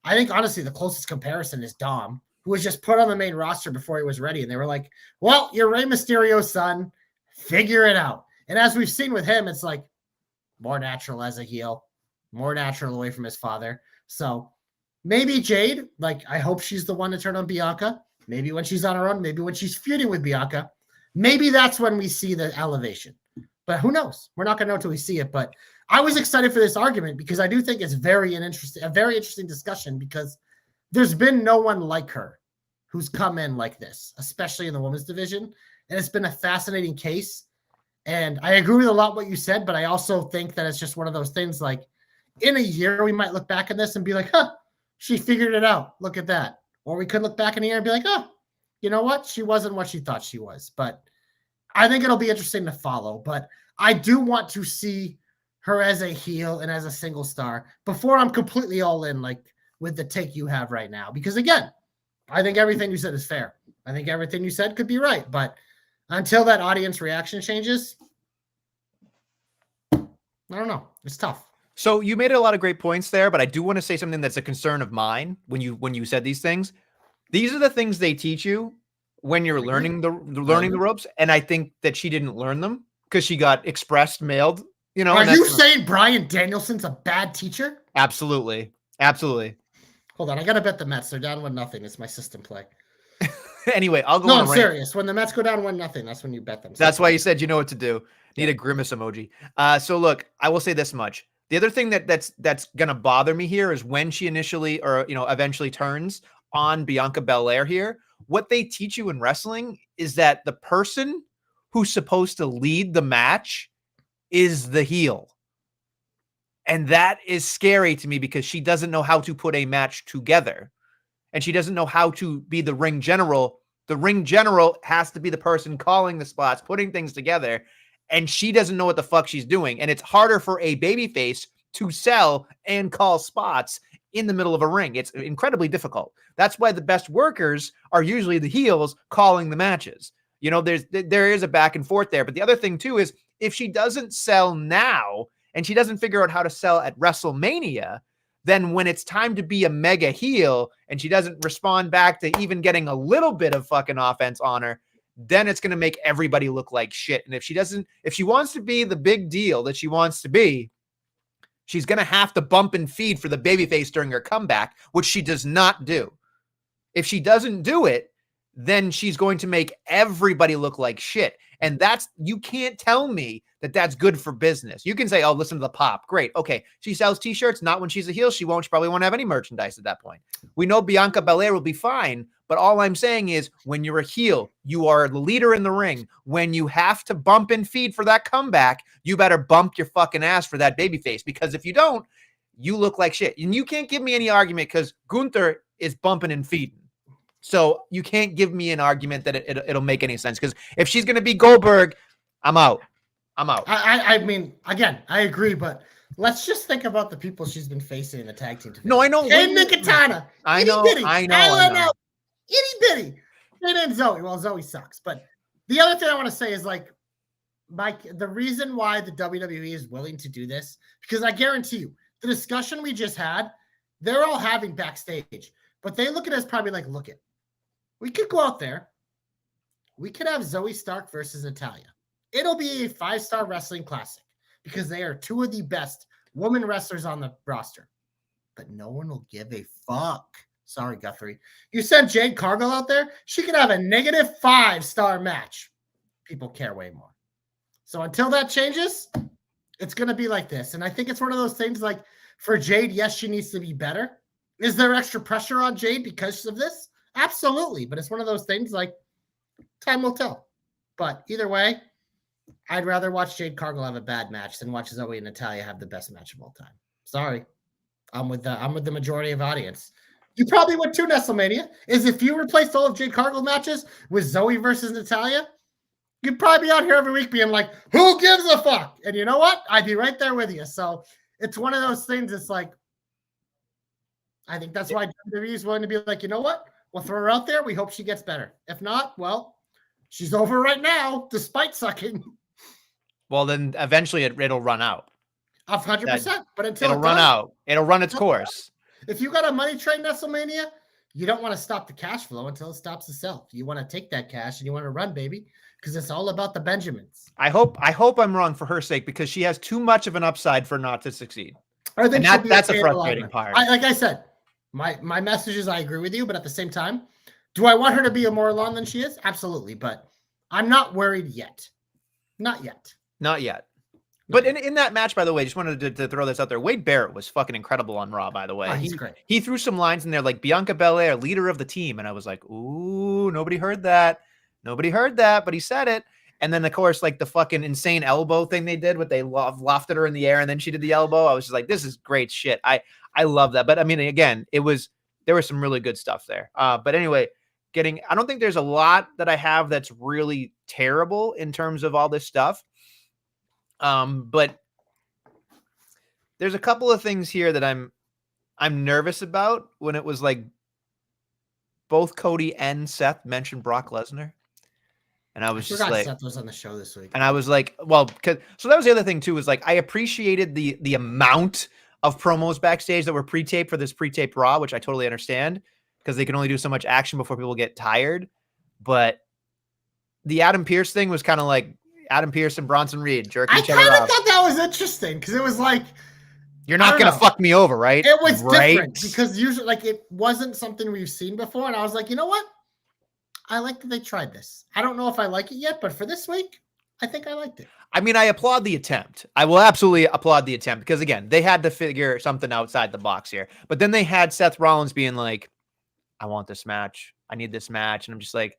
I think honestly the closest comparison is Dom, who was just put on the main roster before he was ready. And they were like, well, you're Rey Mysterio's son. Figure it out. And as we've seen with him, it's like more natural as a heel, more natural away from his father. So maybe Jade, like, I hope she's the one to turn on Bianca. Maybe when she's on her own, maybe when she's feuding with Bianca. Maybe that's when we see the elevation. But who knows? We're not going to know until we see it. But I was excited for this argument because I do think it's a very interesting discussion because there's been no one like her who's come in like this, especially in the women's division. And it's been a fascinating case. And I agree with a lot what you said, but I also think that it's just one of those things like in a year, we might look back at this and be like, huh, she figured it out. Look at that. Or we could look back in a year and be like, oh, you know what? She wasn't what she thought she was. But I think it'll be interesting to follow. But I do want to see her as a heel and as a single star before I'm completely all in, like with the take you have right now. Because again, I think everything you said is fair. I think everything you said could be right. But until that audience reaction changes, I don't know. It's tough. So you made a lot of great points there, but I do want to say something that's a concern of mine when you said these things. These are the things they teach you when you're learning the ropes, and I think that she didn't learn them because she got expressed mailed. You know, are you saying Bryan Danielson's a bad teacher? Absolutely, absolutely. Hold on, I gotta bet the Mets. They're down 1-0. It's my system play. Anyway, I'll go. No, I'm serious. When the Mets go down 1-0, that's when you bet them. That's why you said you know what to do. Need a grimace emoji. So look, I will say this much. The other thing that's gonna bother me here is when she initially or eventually turns on Bianca Belair here. What they teach you in wrestling is that the person who's supposed to lead the match is the heel. And that is scary to me because she doesn't know how to put a match together. And she doesn't know how to be the ring general. The ring general has to be the person calling the spots, putting things together. And she doesn't know what the fuck she's doing. And it's harder for a babyface to sell and call spots in the middle of a ring. It's incredibly difficult. That's why the best workers are usually the heels calling the matches. You know, there is a back and forth there. But the other thing too is if she doesn't sell now and she doesn't figure out how to sell at WrestleMania, then when it's time to be a mega heel and she doesn't respond back to even getting a little bit of fucking offense on her, then it's going to make everybody look like shit. And if she wants to be the big deal that she wants to be, she's going to have to bump and feed for the babyface during her comeback, which she does not do. If she doesn't do it, then she's going to make everybody look like shit. And you can't tell me that that's good for business. You can say, oh, listen to the pop. Great. Okay. She sells t-shirts. Not when she's a heel. She probably won't have any merchandise at that point. We know Bianca Belair will be fine. But all I'm saying is when you're a heel, you are the leader in the ring. When you have to bump and feed for that comeback, you better bump your fucking ass for that babyface. Because if you don't, you look like shit. And you can't give me any argument because Gunther is bumping and feeding. So you can't give me an argument that it'll make any sense. Because if she's going to be Goldberg, I'm out. I mean, again, I agree, but let's just think about the people she's been facing in the tag team division. No, I know. And Katana. I know. Itty bitty. Jade and Zoe. Well, Zoe sucks. But the other thing I want to say is like, the reason why the WWE is willing to do this, because I guarantee you, the discussion we just had, they're all having backstage, but they look at us probably like, look it, we could go out there. We could have Zoe Stark versus Natalya. It'll be a 5-star wrestling classic because they are two of the best women wrestlers on the roster. But no one will give a fuck. Sorry, Guthrie. You sent Jade Cargill out there, she could have a negative 5-star match. People care way more. So until that changes, it's going to be like this. And I think it's one of those things like for Jade, yes, she needs to be better. Is there extra pressure on Jade because of this? Absolutely. But it's one of those things like time will tell. But either way, I'd rather watch Jade Cargill have a bad match than watch Zoe and Natalya have the best match of all time. Sorry. I'm with the majority of audience. You probably would too, Nestlemania. Is if you replaced all of Jade Cargill matches with Zoe versus Natalya, you'd probably be out here every week being like, who gives a fuck? And you know what? I'd be right there with you. So it's one of those things. It's like, I think that's why WWE is willing to be like, you know what? We'll throw her out there. We hope she gets better. If not, well, she's over right now, despite sucking. Well, then eventually it'll run out. 100%. But until it'll run out, it'll run its course. If you got a money train, Nestlemania, you don't want to stop the cash flow until it stops itself. You want to take that cash and you want to run, baby, because it's all about the Benjamins. I hope I'm wrong for her sake because she has too much of an upside for not to succeed. I think that's a frustrating part. Like I said, my message is I agree with you, but at the same time, do I want her to be a more alone than she is? Absolutely, but I'm not worried yet. Not yet. Not yet. But in that match, by the way, just wanted to throw this out there. Wade Barrett was fucking incredible on Raw, by the way. He's great. He threw some lines in there like Bianca Belair, leader of the team. And I was like, ooh, nobody heard that. Nobody heard that, but he said it. And then, of course, like the fucking insane elbow thing they did with they lofted her in the air and then she did the elbow. I was just like, this is great shit. I love that. But I mean, again, there was some really good stuff there. But anyway, I don't think there's a lot that I have that's really terrible in terms of all this stuff. But there's a couple of things here that I'm nervous about when it was like both Cody and Seth mentioned Brock Lesnar. And I was just like, Seth was on the show this week. And I was like, well, so that was the other thing too, was like, I appreciated the amount of promos backstage that were pre-taped for this pre-taped Raw, which I totally understand because they can only do so much action before people get tired. But the Adam Pearce thing was kind of like, Adam Pearce and Bronson Reed jerking each other off. I kind of thought that was interesting because it was like, you're not going to fuck me over, right? It was different because usually like it wasn't something we've seen before. And I was like, you know what? I like that they tried this. I don't know if I like it yet, but for this week, I think I liked it. I mean, I applaud the attempt. I will absolutely applaud the attempt because again, they had to figure something outside the box here. But then they had Seth Rollins being like, I want this match. I need this match. And I'm just like,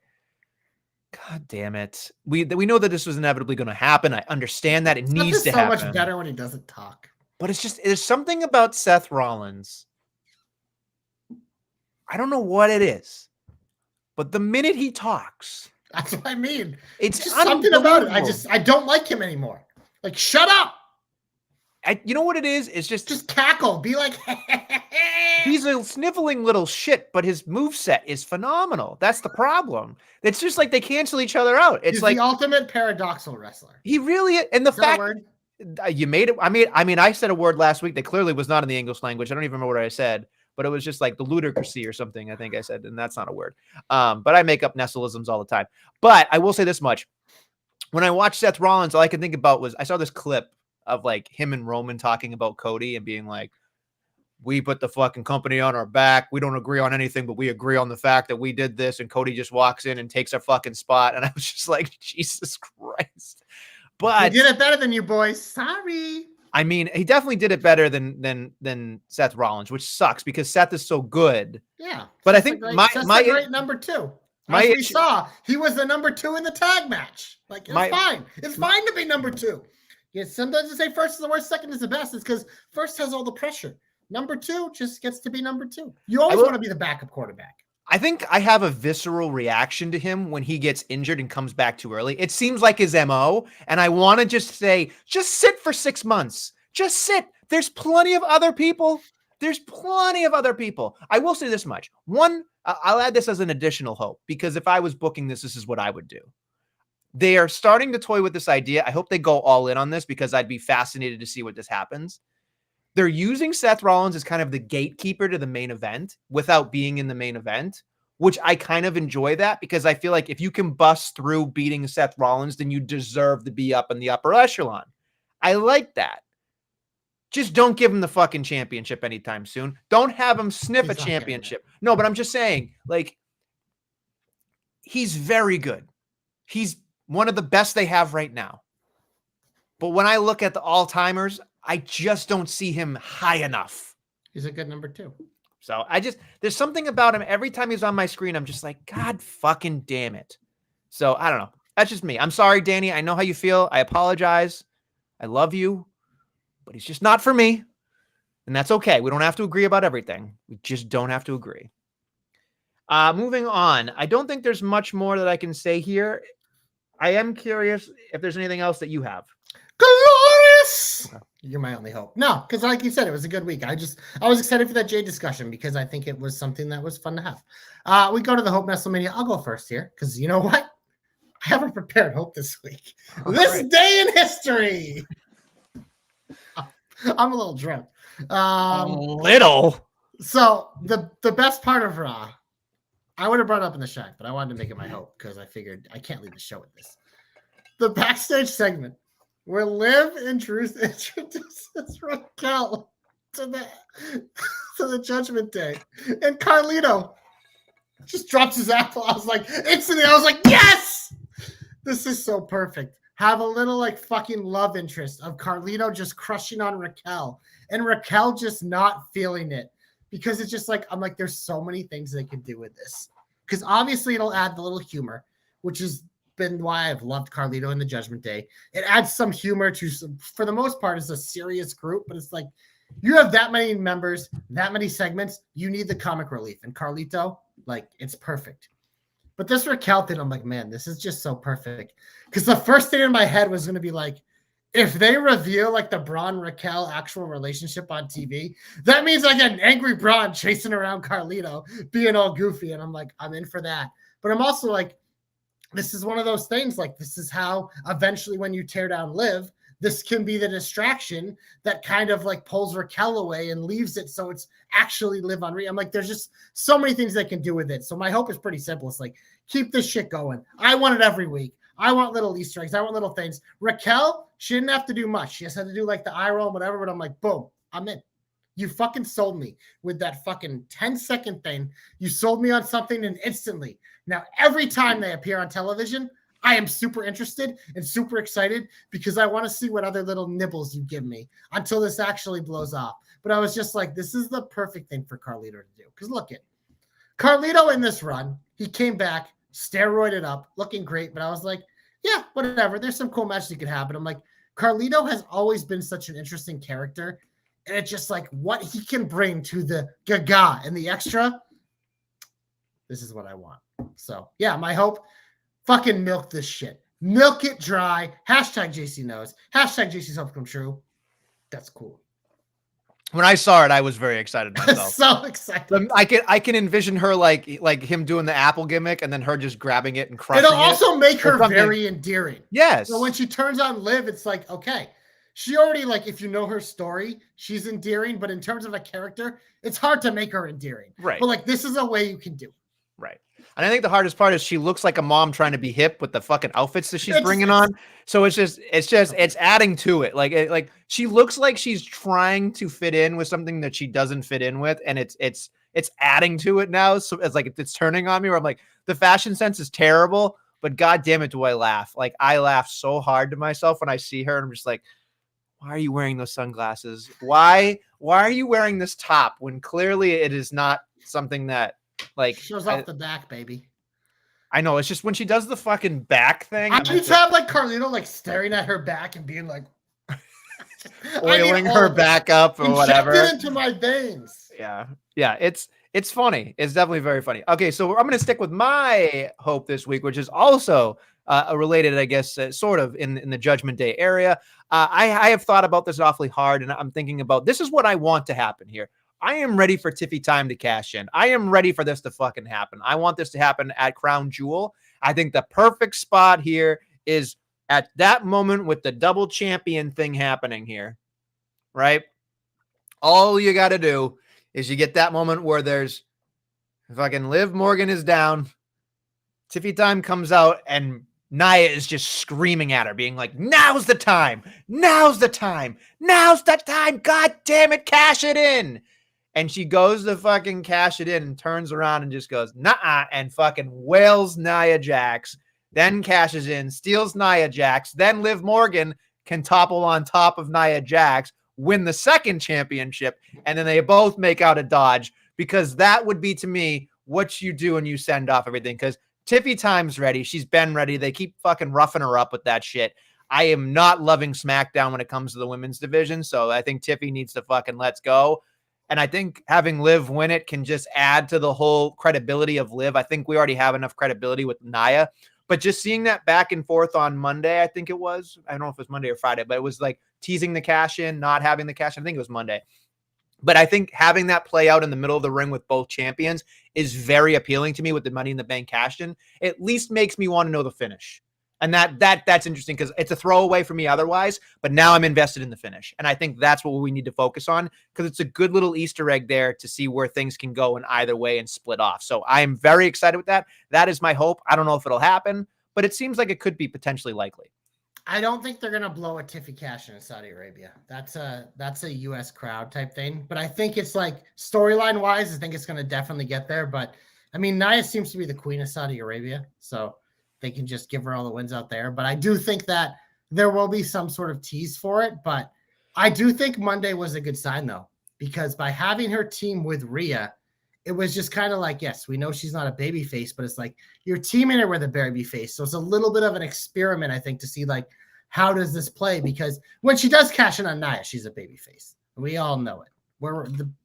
God damn it. We know that this was inevitably going to happen. I understand that it needs to happen. So much better when he doesn't talk. But it's just, there's something about Seth Rollins. I don't know what it is, but the minute he talks. That's what I mean. It's just something about it. I don't like him anymore. Like, shut up. You know what it is? It's just cackle. Be like, he's a sniveling little shit, but his moveset is phenomenal. That's the problem. It's just like they cancel each other out. It's he's like the ultimate paradoxal wrestler. He really, and the fact you made it. I mean, I said a word last week that clearly was not in the English language. I don't even remember what I said, but it was just like the ludicrousy or something. I think I said, and that's not a word. But I make up Nestleisms all the time. But I will say this much: when I watched Seth Rollins, all I could think about was I saw this clip of like him and Roman talking about Cody and being like, we put the fucking company on our back. We don't agree on anything, but we agree on the fact that we did this. And Cody just walks in and takes our fucking spot. And I was just like, Jesus Christ. But he did it better than you boys. Sorry. I mean, he definitely did it better than Seth Rollins, which sucks because Seth is so good. Yeah. But I think my great number two. As we saw, he was the number 2 in the tag match. Like, it's fine. It's fine to be number 2. Yeah, sometimes they say first is the worst, second is the best. It's because first has all the pressure. Number 2 just gets to be number 2. You always want to be the backup quarterback. I think I have a visceral reaction to him when he gets injured and comes back too early. It seems like his MO, and I want to just say, just sit for 6 months. Just sit. There's plenty of other people There's plenty of other people. I will say this much. One, I'll add this as an additional hope, because if I was booking this, this is what I would do. They are starting to toy with this idea. I hope they go all in on this, because I'd be fascinated to see what this happens. They're using Seth Rollins as kind of the gatekeeper to the main event without being in the main event, which I kind of enjoy that, because I feel like if you can bust through beating Seth Rollins, then you deserve to be up in the upper echelon. I like that. Just don't give him the fucking championship anytime soon. Don't have him sniff a championship. No, but I'm just saying, like, he's very good. He's one of the best they have right now. But when I look at the all-timers, I just don't see him high enough. He's a good number 2. So there's something about him. Every time he's on my screen, I'm just like, God fucking damn it. So I don't know. That's just me. I'm sorry, Danny. I know how you feel. I apologize. I love you, but he's just not for me. And that's okay. We don't have to agree about everything. We just don't have to agree. Moving on. I don't think there's much more that I can say here. I am curious if there's anything else that you have. Glorious! Okay. You're my only hope. No, because like you said, it was a good week. I was excited for that Jade discussion, because I think it was something that was fun to have. We go to the Hope Nestlemania. I'll go first here, because you know what? I haven't prepared hope this week. This day in history. I'm a little drunk. A little. So the best part of Raw, I would have brought it up in the Shine, but I wanted to make it my hope, because I figured I can't leave the show with this. The backstage segment where Liv and Truth introduces Raquel to the Judgment Day, and Carlito just drops his apple. I was like, instantly, I was like, yes! This is so perfect. Have a little like fucking love interest of Carlito just crushing on Raquel, and Raquel just not feeling it, because it's just like, I'm like, there's so many things they could do with this, because obviously it'll add the little humor, which has been why I've loved Carlito in the Judgment Day. It adds some humor to some, for the most part, it's a serious group, but it's like, you have that many members, that many segments, you need the comic relief, and Carlito, like, it's perfect. But this Raquel thing, I'm like, man, this is just so perfect. Because the first thing in my head was going to be like, if they reveal like the Braun Raquel actual relationship on TV, that means I get an angry Braun chasing around Carlito, being all goofy. And I'm like, I'm in for that. But I'm also like, this is one of those things, like, this is how eventually when you tear down Liv, this can be the distraction that kind of like pulls Raquel away and leaves it so it's actually Liv on Rhea. I'm like, there's just so many things they can do with it. So my hope is pretty simple. It's like, keep this shit going. I want it every week. I want little Easter eggs. I want little things. Raquel, she didn't have to do much. She just had to do like the eye roll and whatever, but I'm like, boom, I'm in. You fucking sold me with that fucking 10-second thing. You sold me on something, and instantly. Now, every time they appear on television, I am super interested and super excited, because I want to see what other little nibbles you give me until this actually blows off. But I was just like, this is the perfect thing for Carlito to do. Because look at Carlito in this run. He came back, steroided up, looking great. But I was like, yeah, whatever. There's some cool matches you could have. But I'm like, Carlito has always been such an interesting character. And it's just like what he can bring to the gaga and the extra. This is what I want. So, yeah, my hope, fucking milk this shit. Milk it dry. Hashtag JC knows. Hashtag JC's hope come true. That's cool. When I saw it, I was very excited myself. So excited. I can envision her like him doing the apple gimmick and then her just grabbing it and crushing it. It'll also make her very endearing. Yes. So when she turns on Liv, it's like, okay, she already, like, if you know her story, she's endearing. But in terms of a character, it's hard to make her endearing. Right. But like, this is a way you can do it. Right. And I think the hardest part is she looks like a mom trying to be hip with the fucking outfits that she's bringing on. So it's adding to it. Like she looks like she's trying to fit in with something that she doesn't fit in with. And it's adding to it now. So it's like, it's turning on me where I'm like, the fashion sense is terrible, but God damn it, do I laugh. Like, I laugh so hard to myself when I see her, and I'm just like, why are you wearing those sunglasses? Why are you wearing this top when clearly it is not something that, like, shows off the back, baby. I know. It's just when she does the fucking back thing. I need to have like Carlito like staring at her back and being like oiling her back up or whatever. Inject it into my veins. Yeah. It's funny. It's definitely very funny. Okay, so I'm going to stick with my hope this week, which is also related, I guess, sort of in the Judgment Day area. I have thought about this awfully hard, and I'm thinking about, this is what I want to happen here. I am ready for Tiffy Time to cash in. I am ready for this to fucking happen. I want this to happen at Crown Jewel. I think the perfect spot here is at that moment with the double champion thing happening here, right? All you got to do is you get that moment where there's fucking Liv Morgan is down. Tiffy Time comes out and Nia is just screaming at her, being like, now's the time. Now's the time. Now's the time. God damn it. Cash it in. And she goes to fucking cash it in and turns around and just goes, nah, and fucking wails Nia Jax, then cashes in, steals Nia Jax, then Liv Morgan can topple on top of Nia Jax, win the second championship, and then they both make out a dodge, because that would be, to me, what you do when you send off everything, because Tiffy Time's ready. She's been ready. They keep fucking roughing her up with that shit. I am not loving SmackDown when it comes to the women's division, so I think Tiffy needs to fucking let's go. And I think having Liv win it can just add to the whole credibility of Liv. I think we already have enough credibility with Nia, but just seeing that back and forth on Monday, I think it was, I don't know if it was Monday or Friday, but it was like teasing the cash in, not having the cash in. I think it was Monday. But I think having that play out in the middle of the ring with both champions is very appealing to me with the Money in the Bank cash in. At least makes me want to know the finish. And that's interesting because it's a throwaway for me otherwise, but now I'm invested in the finish. And I think that's what we need to focus on, because it's a good little Easter egg there to see where things can go in either way and split off. So I am very excited with that. That is my hope. I don't know if it'll happen, but it seems like it could be potentially likely. I don't think they're going to blow a Tiffy cash in Saudi Arabia. That's a US crowd type thing. But I think it's like storyline wise, I think it's going to definitely get there. But I mean, Nia seems to be the queen of Saudi Arabia. So they can just give her all the wins out there. But I do think that there will be some sort of tease for it. But I do think Monday was a good sign, though, because by having her team with Rhea, it was just kind of like, yes, we know she's not a baby face, but it's like you're teaming her with a baby face. So it's a little bit of an experiment, I think, to see like, how does this play? Because when she does cash in on Nia, she's a baby face. We all know it.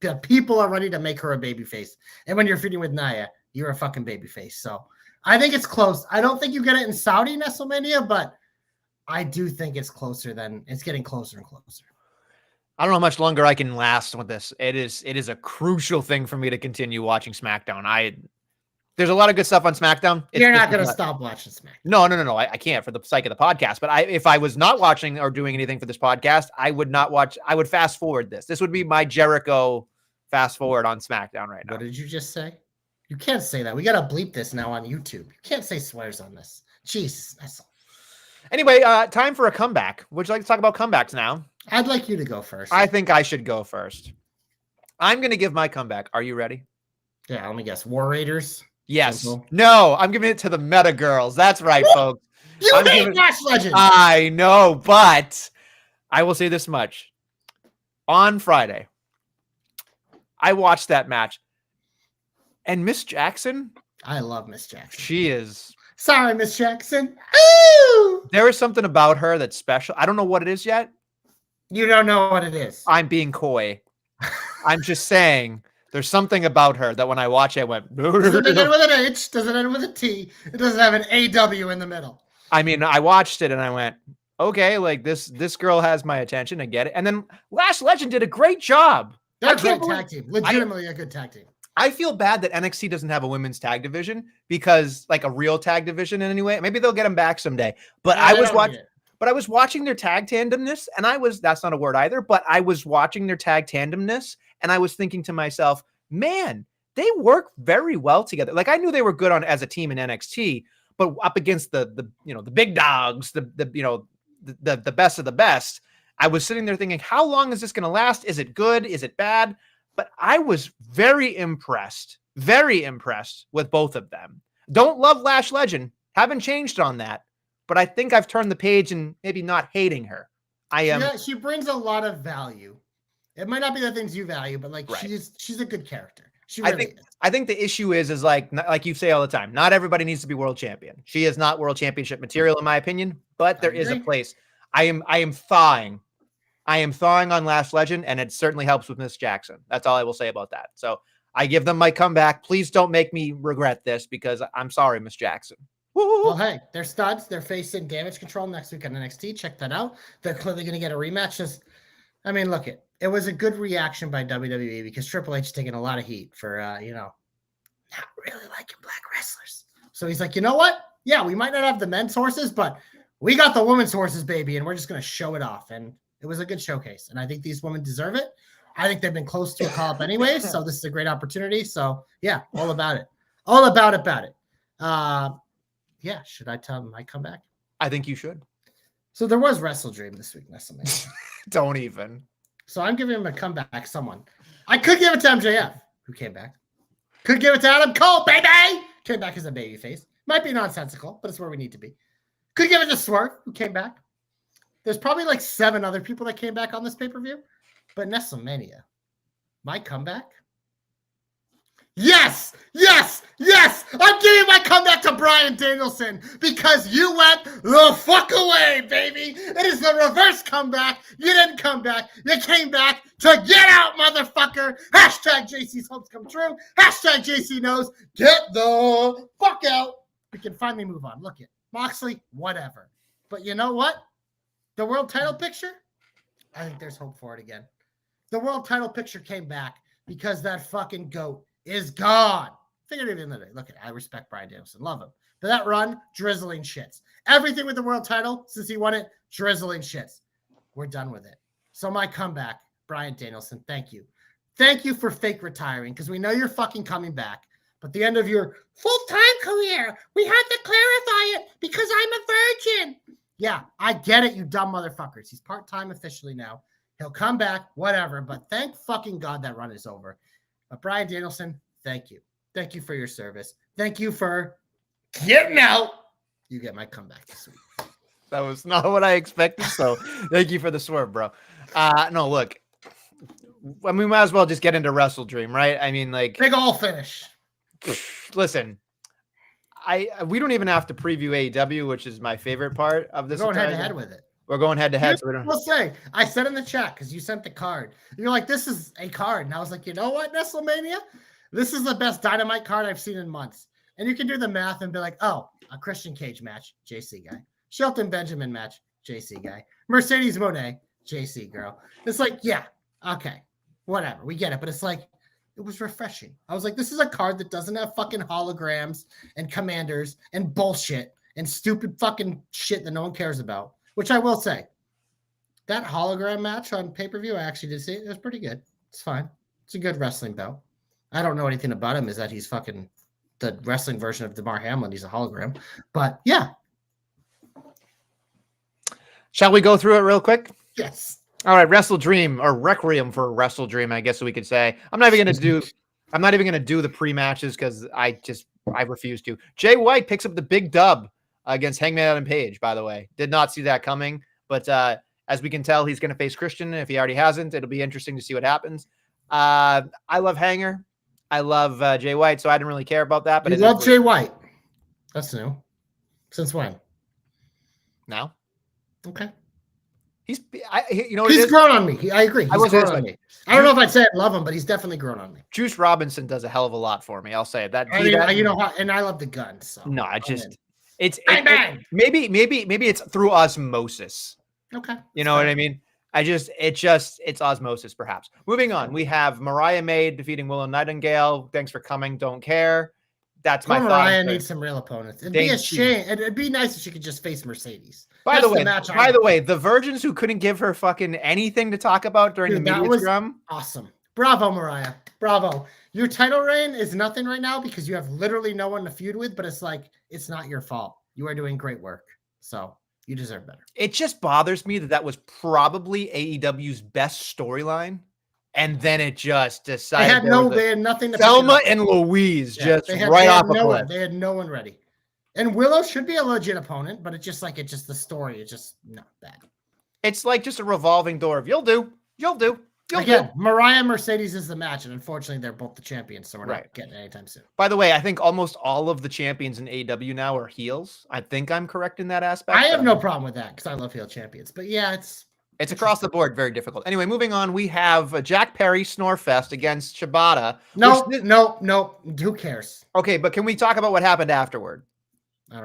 The people are ready to make her a baby face. And when you're feuding with Nia, you're a fucking baby face. So I think it's close. I don't think you get it in Saudi Nestlemania, but I do think it's getting closer and closer. I don't know how much longer I can last with this. It is a crucial thing for me to continue watching SmackDown. There's a lot of good stuff on SmackDown. You're not going to stop watching SmackDown. No. I can't for the sake of the podcast. But if I was not watching or doing anything for this podcast, I would not watch. I would fast forward this. This would be my Jericho fast forward on SmackDown right now. What did you just say? You can't say that. We got to bleep this now on YouTube. You can't say swears on this. Jesus. Anyway, time for a comeback. Would you like to talk about comebacks now? I'd like you to go first. I think I should go first. I'm going to give my comeback. Are you ready? Yeah, let me guess. War Raiders? Yes. Simple. No, I'm giving it to the Meta Girls. That's right, folks. You hate Lash Legend. I know, but I will say this much. On Friday, I watched that match. And Miss Jackson? I love Miss Jackson. She is. Sorry, Miss Jackson. Ooh! There is something about her that's special. I don't know what it is yet. You don't know what it is. I'm being coy. I'm just saying there's something about her that when I watch it, I went. Does it begin with an H? Does it end with a T? It doesn't have an AW in the middle. I mean, I watched it and I went, okay, like this girl has my attention. I get it. And then Lash Legend did a great job. They're a great tag team. Legitimately a good tag team. I feel bad that NXT doesn't have a women's tag division, because like a real tag division in any way. Maybe they'll get them back someday. But I was watching their tag tandemness, and that's not a word either, but I was watching their tag tandemness, and I was thinking to myself, man, they work very well together. Like I knew they were good on as a team in NXT, but up against the big dogs, the best of the best, I was sitting there thinking, how long is this going to last? Is it good? Is it bad? But I was very impressed with both of them. Don't love Lash Legend. Haven't changed on that. But I think I've turned the page and maybe not hating her. She brings a lot of value. It might not be the things you value, but like right. she's a good character. She really is. I think the issue is like you say all the time, not everybody needs to be world champion. She is not world championship material in my opinion, but there is a place. I am thawing on Lash Legend, and it certainly helps with Miss Jackson. That's all I will say about that. So I give them my comeback. Please don't make me regret this, because I'm sorry, Miss Jackson. Woo-hoo. Well, hey, they're studs. They're facing Damage Control next week on NXT. Check that out. They're clearly going to get a rematch. Just I mean, look, it was a good reaction by WWE because Triple H taking a lot of heat for, not really liking black wrestlers. So he's like, you know what? Yeah, we might not have the men's horses, but we got the women's horses, baby, and we're just going to show it off. And it was a good showcase. And I think these women deserve it. I think they've been close to a call-up anyways, so this is a great opportunity. So, yeah, all about it. All about it. Yeah, should I tell them I come back? I think you should. So there was Wrestle Dream this week, Nestlemania. Don't even. So I'm giving him a comeback. Someone. I could give it to MJF, who came back. Could give it to Adam Cole, baby! Came back as a babyface. Might be nonsensical, but it's where we need to be. Could give it to Swerve, who came back. There's probably like 7 other people that came back on this pay-per-view. But Nestlemania, my comeback? Yes! I'm giving my comeback to Bryan Danielson because you went the fuck away, baby. It is the reverse comeback. You didn't come back. You came back to get out, motherfucker. Hashtag JC's hopes come true. Hashtag JC knows. Get the fuck out. We can finally move on. Look at Moxley, whatever. But you know what? The world title picture? I think there's hope for it again. The world title picture came back because that fucking GOAT is gone. Figured it in the day. Look at it. I respect Bryan Danielson. Love him. But that run, drizzling shits. Everything with the world title since he won it, drizzling shits. We're done with it. So my comeback, Bryan Danielson, thank you. Thank you for fake retiring because we know you're fucking coming back. But the end of your full-time career, we had to clarify it because I'm a virgin. Yeah, I get it, you dumb motherfuckers. He's part-time officially now. He'll come back, whatever. But thank fucking God that run is over. But Bryan Danielson, thank you. Thank you for your service. Thank you for getting out. You get my comeback this week. That was not what I expected. So thank you for the swerve, bro. No, look. I mean, we might as well just get into Wrestle Dream, right? I mean, like big ol' finish. Listen, we don't even have to preview AEW, which is my favorite part of this. We're going head-to-head with it. We're going head-to-head. So I'll say, I said in the chat because you sent the card. You're like, this is a card. And I was like, you know what, Nestlemania? This is the best Dynamite card I've seen in months. And you can do the math and be like, oh, a Christian Cage match, JC guy. Shelton Benjamin match, JC guy. Mercedes Moné, JC girl. It's like, yeah, okay, whatever. We get it. But it's like, it was refreshing. I was like, this is a card that doesn't have fucking holograms and commanders and bullshit and stupid fucking shit that no one cares about. Which I will say, that hologram match on pay-per-view, I actually did see it. It was pretty good. It's fine. It's a good wrestling bout. I don't know anything about him. Is that he's fucking the wrestling version of DeMar Hamlin. He's a hologram. But yeah. Shall we go through it real quick? Yes. All right, Wrestle Dream or Requiem for Wrestle Dream, I guess we could say. I'm not even going to do the pre-matches because I refuse to. Jay White picks up the big dub against Hangman Adam Page, by the way. Did not see that coming, but as we can tell, he's going to face Christian. If he already hasn't, it'll be interesting to see what happens. I love Hanger. I love Jay White, so I didn't really care about that. But you love Jay White. That's new. Since when? Now. Okay. He's grown on me. I agree. He's grown on me. I don't know if I'd say I love him, but he's definitely grown on me. Juice Robinson does a hell of a lot for me. I'll say it. And I love the gun. So no, maybe it's through osmosis. Okay. You know what I mean? It's osmosis, perhaps. Moving on, we have Mariah May defeating Willow Nightingale. Thanks for coming. Don't care. That's my thought. Mariah needs some real opponents. It'd be a shame. It'd be nice if she could just face Mercedes. By the way, the virgins who couldn't give her fucking anything to talk about during the media scrum. Awesome. Bravo, Mariah. Bravo. Your title reign is nothing right now because you have literally no one to feud with, but it's like, it's not your fault. You are doing great work. So you deserve better. It just bothers me that was probably AEW's best storyline. And then it just decided they had nothing to Thelma and Louise right off a cliff. They had no one ready. And Willow should be a legit opponent, but the story is just not bad. It's like just a revolving door of you'll do. Mariah Mercedes is the match, and unfortunately they're both the champions, so we're not getting it anytime soon. By the way, I think almost all of the champions in AEW now are heels. I think I'm correct in that aspect. I have no problem with that because I love heel champions. But yeah, it's across the board, very difficult. Anyway, moving on, we have Jack Perry Snorefest against Shibata. No. Who cares? Okay, but can we talk about what happened afterward?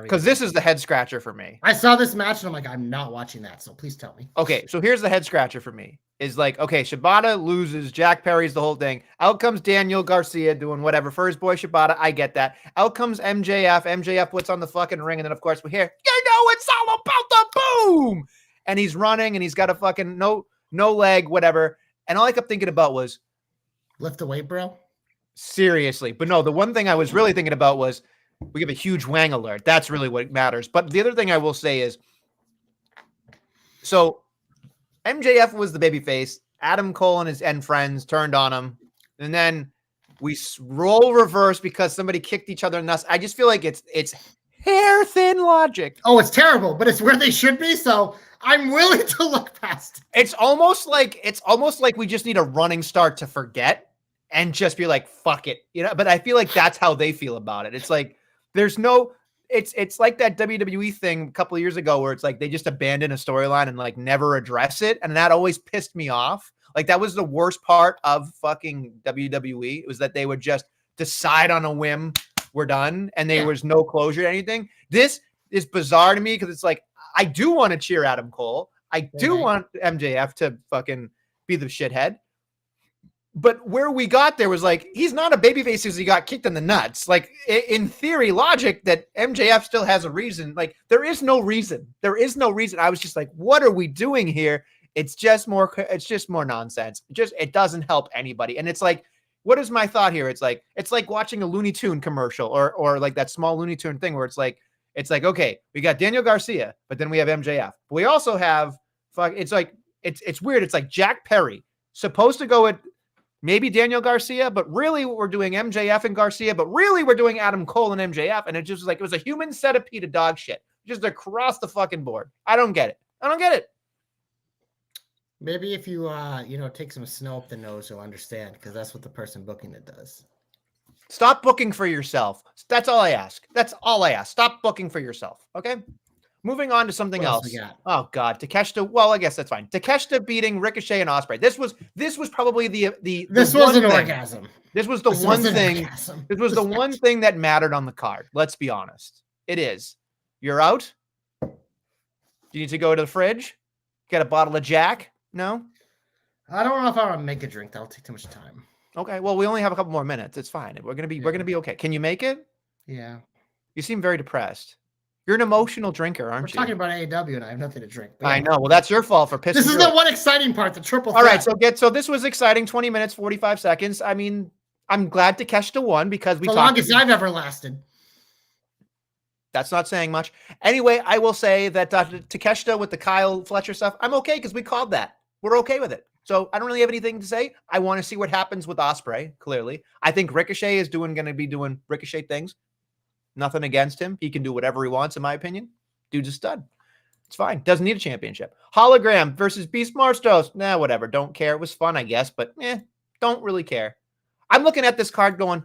Because this is the head scratcher for me. I saw this match and I'm like, I'm not watching that. So please tell me. Okay, so here's the head scratcher for me. Is like, okay, Shibata loses, Jack Perry's the whole thing. Out comes Daniel Garcia doing whatever for his boy Shibata. I get that. Out comes MJF. MJF puts on the fucking ring, and then of course we hear, it's all about the boom. And he's running, and he's got a fucking no leg, whatever. And all I kept thinking about was, lift the weight, bro. Seriously, but no. The one thing I was really thinking about was, we give a huge Wang alert. That's really what matters. But the other thing I will say is, so MJF was the babyface. Adam Cole and his friends turned on him. And then we roll reverse because somebody kicked each other in the nuts. I just feel like it's hair thin logic. Oh, it's terrible, but it's where they should be. So I'm willing to look past it. It's almost like we just need a running start to forget and just be like, fuck it. But I feel like that's how they feel about it. It's like, there's no, it's like that WWE thing a couple of years ago where it's like they just abandon a storyline and like never address it. And that always pissed me off. Like that was the worst part of fucking WWE. It was that they would just decide on a whim, we're done. And there was no closure to anything. This is bizarre to me because it's like, I do want to cheer Adam Cole. I do want MJF to fucking be the shithead. But where we got there was like, he's not a babyface because he got kicked in the nuts. Like in theory, logic that MJF still has a reason. Like there is no reason. There is no reason. I was just like, what are we doing here? It's just more nonsense. It doesn't help anybody. And it's like, what is my thought here? It's like watching a Looney Tune commercial or like that small Looney Tune thing where it's like, okay, we got Daniel Garcia, but then we have MJF. We also have it's weird. It's like Jack Perry supposed to go at maybe Daniel Garcia, but really we're doing MJF and Garcia, but really we're doing Adam Cole and MJF. And it just was like, it was a human centipede of dog shit just across the fucking board. I don't get it. Maybe if you, take some snow up the nose, you'll understand because that's what the person booking it does. Stop booking for yourself. That's all I ask. Stop booking for yourself. Okay. Moving on to something else. Oh God, Takeshita. Well, I guess that's fine. Takeshita beating Ricochet and Ospreay. This was probably this was an orgasm. This was the one thing. This was the one thing that mattered on the card. Let's be honest. It is. You're out. You need to go to the fridge. Get a bottle of Jack. No. I don't know if I want to make a drink. That'll take too much time. Okay. Well, we only have a couple more minutes. It's fine. We're gonna be okay. Can you make it? Yeah. You seem very depressed. You're an emotional drinker, aren't you? We're talking about AEW and I have nothing to drink. I know. Well, that's your fault for pissing. This is the one exciting part, the triple threat. All right, so this was exciting. 20 minutes, 45 seconds. I mean, I'm glad Takeshita won because we the longest I've ever lasted. That's not saying much. Anyway, I will say that Takeshita with the Kyle Fletcher stuff, I'm okay because we called that. We're okay with it. So I don't really have anything to say. I want to see what happens with Ospreay, clearly. I think Ricochet is going to be doing Ricochet things. Nothing against him. He can do whatever he wants, in my opinion. Dude's a stud. It's fine. Doesn't need a championship. Hologram versus Beast Marstos. Nah, whatever. Don't care. It was fun, I guess, but don't really care. I'm looking at this card going,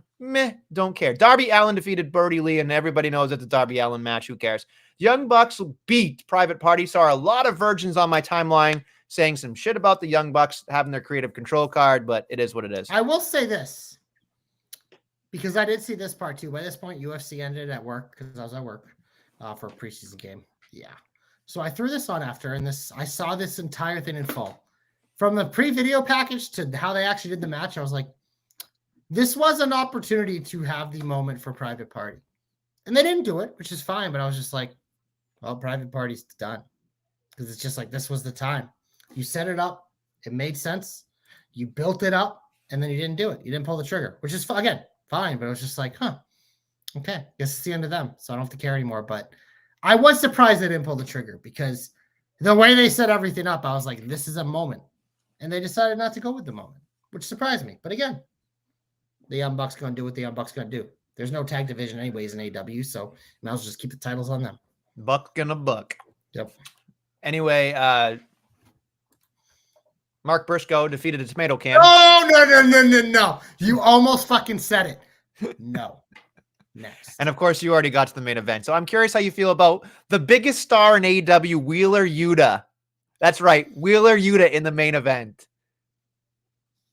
don't care. Darby Allin defeated Birdie Lee, and everybody knows it's a Darby Allin match. Who cares? Young Bucks beat Private Party. Saw a lot of virgins on my timeline saying some shit about the Young Bucks having their creative control card, but it is what it is. I will say this. Because I did see this part too. By this point, UFC ended at work because I was at work for a preseason game. Yeah. So I threw this on after, and I saw this entire thing in full. From the pre-video package to how they actually did the match, I was like, this was an opportunity to have the moment for Private Party. And they didn't do it, which is fine, but I was just like, well, Private Party's done. Because it's just like, this was the time. You set it up. It made sense. You built it up, and then you didn't do it. You didn't pull the trigger, which is, again, fine, but it was just like, okay, guess it's the end of them, so I don't have to care anymore. But I was surprised they didn't pull the trigger because the way they set everything up, I was like, this is a moment. And they decided not to go with the moment, which surprised me. But again, the Young Bucks going to do what the Young Bucks going to do. There's no tag division anyways in AEW, so might as well just keep the titles on them. Buck gonna buck. Yep. Anyway, Mark Briscoe defeated a tomato can. Oh, no. You almost fucking said it. No. Next. And of course, you already got to the main event. So I'm curious how you feel about the biggest star in AEW, Wheeler Yuta. That's right. Wheeler Yuta in the main event.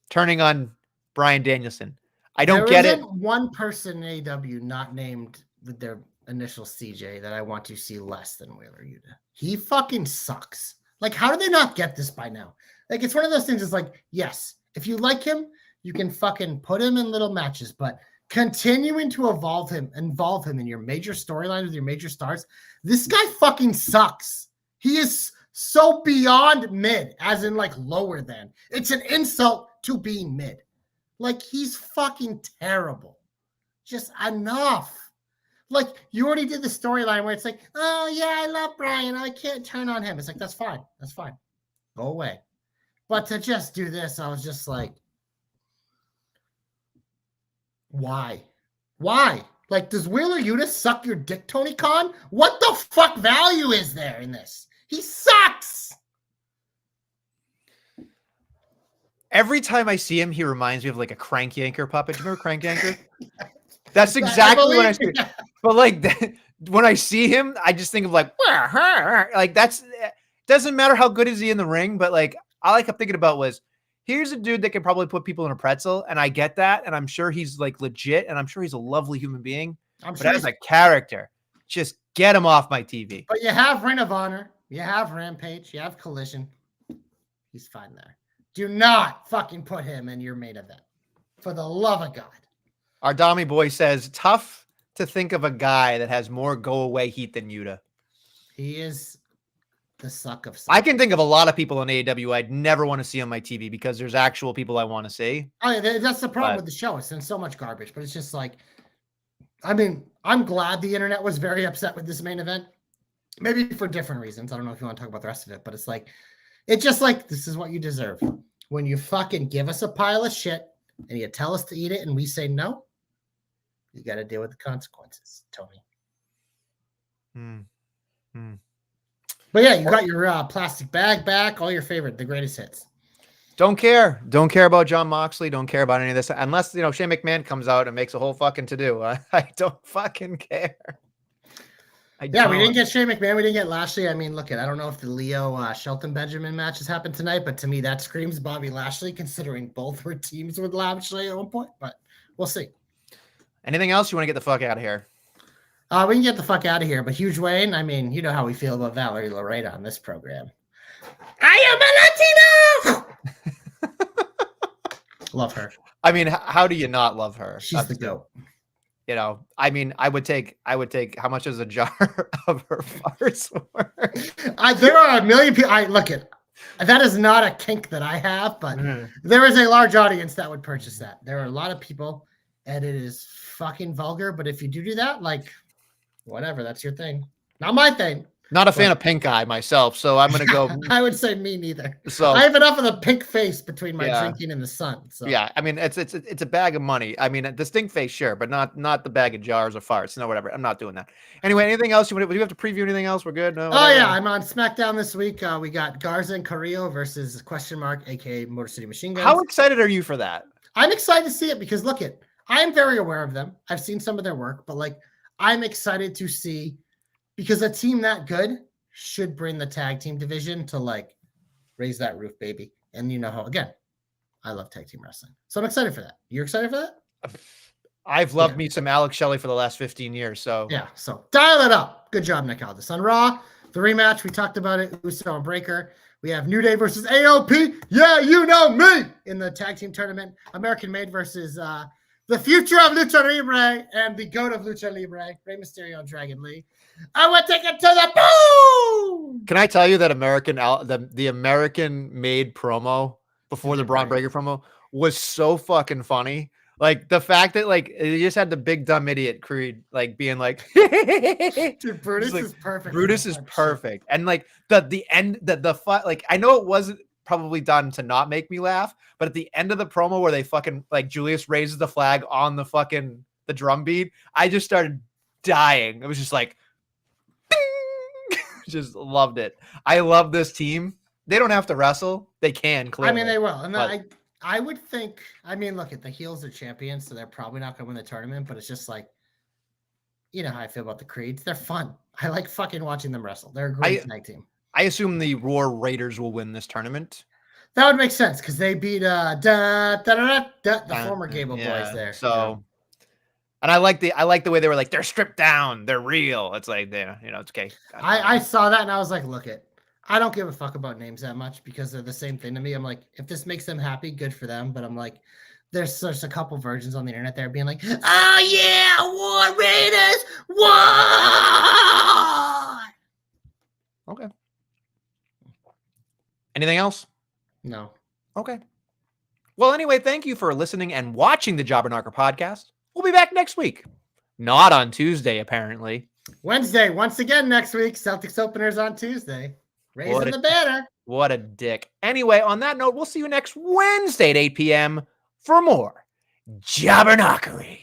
Turning on Bryan Danielson. I don't get it. One person in AEW not named with their initial CJ that I want to see less than Wheeler Yuta. He fucking sucks. Like, how do they not get this by now? Like, it's one of those things. It's like, yes, if you like him, you can fucking put him in little matches, but continuing to involve him in your major storylines with your major stars, this guy fucking sucks. He is so beyond mid, as in like lower than. It's an insult to being mid. Like, he's fucking terrible. Just enough. Like, you already did the storyline where it's like, oh yeah, I love Brian, I can't turn on him. It's like, that's fine. Go away. But to just do this, I was just like, why? Like, does Wheeler Yuta suck your dick, Tony Khan? What the fuck value is there in this? He sucks. Every time I see him, he reminds me of like a Crank Yanker puppet. Do you remember Crank Yanker? That's exactly what I see. But like when I see him, I just think of like that's doesn't matter how good is he in the ring, but like all I kept thinking about was here's a dude that can probably put people in a pretzel, and I get that, and I'm sure he's like legit, and I'm sure he's a lovely human being. But as a character, just get him off my TV. But you have Ring of Honor, you have Rampage, you have Collision. He's fine there. Do not fucking put him in your main event. For the love of God. Our Dommy boy says, tough to think of a guy that has more go-away heat than Yuta. He is the suck of suck. I can think of a lot of people on AEW I'd never want to see on my TV because there's actual people I want to see. Oh, yeah, that's the problem with the show. It's in so much garbage, but it's just like, I mean, I'm glad the internet was very upset with this main event. Maybe for different reasons. I don't know if you want to talk about the rest of it, but it's just like, this is what you deserve. When you fucking give us a pile of shit and you tell us to eat it and we say no, you got to deal with the consequences, Tony. But yeah, you got your plastic bag back, all your favorite, the greatest hits. Don't care about Jon Moxley. Don't care about any of this. Unless, Shane McMahon comes out and makes a whole fucking to-do. I don't fucking care. We didn't get Shane McMahon. We didn't get Lashley. I mean, look, I don't know if the Leo Shelton Benjamin match has happened tonight, but to me, that screams Bobby Lashley, considering both were teams with Lashley at one point. But we'll see. Anything else? You want to get the fuck out of here? We can get the fuck out of here. But Huge Wayne, I mean, you know how we feel about Valerie Loretta on this program. I am a Latino! Love her. I mean, how do you not love her? She's the GOAT. I mean, I would take how much is a jar of her farts worth? There are a million people. That is not a kink that I have, but there is a large audience that would purchase that. There are a lot of people, and it is fucking vulgar. But if you do that, like, whatever, that's your thing. Not my thing. Not a fan of pink eye myself, so I'm gonna go. I would say me neither. So I have enough of the pink face between my drinking and the sun. So yeah, I mean it's a bag of money. I mean a distinct face, sure, but not the bag of jars or farts. No, whatever. I'm not doing that. Anyway, anything else? Do you have to preview anything else? We're good. No. Oh yeah, I'm on SmackDown this week. We got Garza and Carrillo versus aka Motor City Machine Guns. How excited are you for that? I'm excited to see it because I'm very aware of them. I've seen some of their work, but I'm excited to see. Because a team that good should bring the tag team division to raise that roof, baby. And you know how, again, I love tag team wrestling. So I'm excited for that. You're excited for that? I've loved me some Alex Shelley for the last 15 years. So yeah, so dial it up. Good job, Nick Aldis. On Raw, the rematch, we talked about it. Uso and Breaker. We have New Day versus AOP. Yeah, you know me. In the tag team tournament. American Made versus the future of Lucha Libre and the GOAT of Lucha Libre, Rey Mysterio and Dragon Lee. I want to take it to the boom. Can I tell you that the American Made promo before the Braun Breaker promo was so fucking funny. The fact that they just had the big dumb idiot Creed being dude, Brutus is perfect. Brutus is perfect. And the end the fight, I know it wasn't probably done to not make me laugh, but at the end of the promo where they fucking Julius raises the flag on the drum beat, I just started dying. It was just just loved it. I love this team. They don't have to wrestle. They can, clearly. I mean, they will. And I would think, look, at the heels are champions, so they're probably not going to win the tournament, but it's just you know how I feel about the Creeds. They're fun. I like fucking watching them wrestle. They're a great tag team. I assume the Roar Raiders will win this tournament. That would make sense because they beat the former Gable boys there. So And I like the way they were like, they're stripped down, they're real. It's like, it's okay. I saw that and I was like, look it. I don't give a fuck about names that much because they're the same thing to me. I'm like, if this makes them happy, good for them. But I'm like, there's a couple versions on the internet there being like, oh yeah, War Raiders, what? Okay. Anything else? No. Okay. Well, anyway, thank you for listening and watching the Jobber Knocker podcast. We'll be back next week. Not on Tuesday, apparently. Wednesday, once again next week. Celtics openers on Tuesday. Raising the banner. What a dick. Anyway, on that note, we'll see you next Wednesday at 8 p.m. for more Jobber Knockery.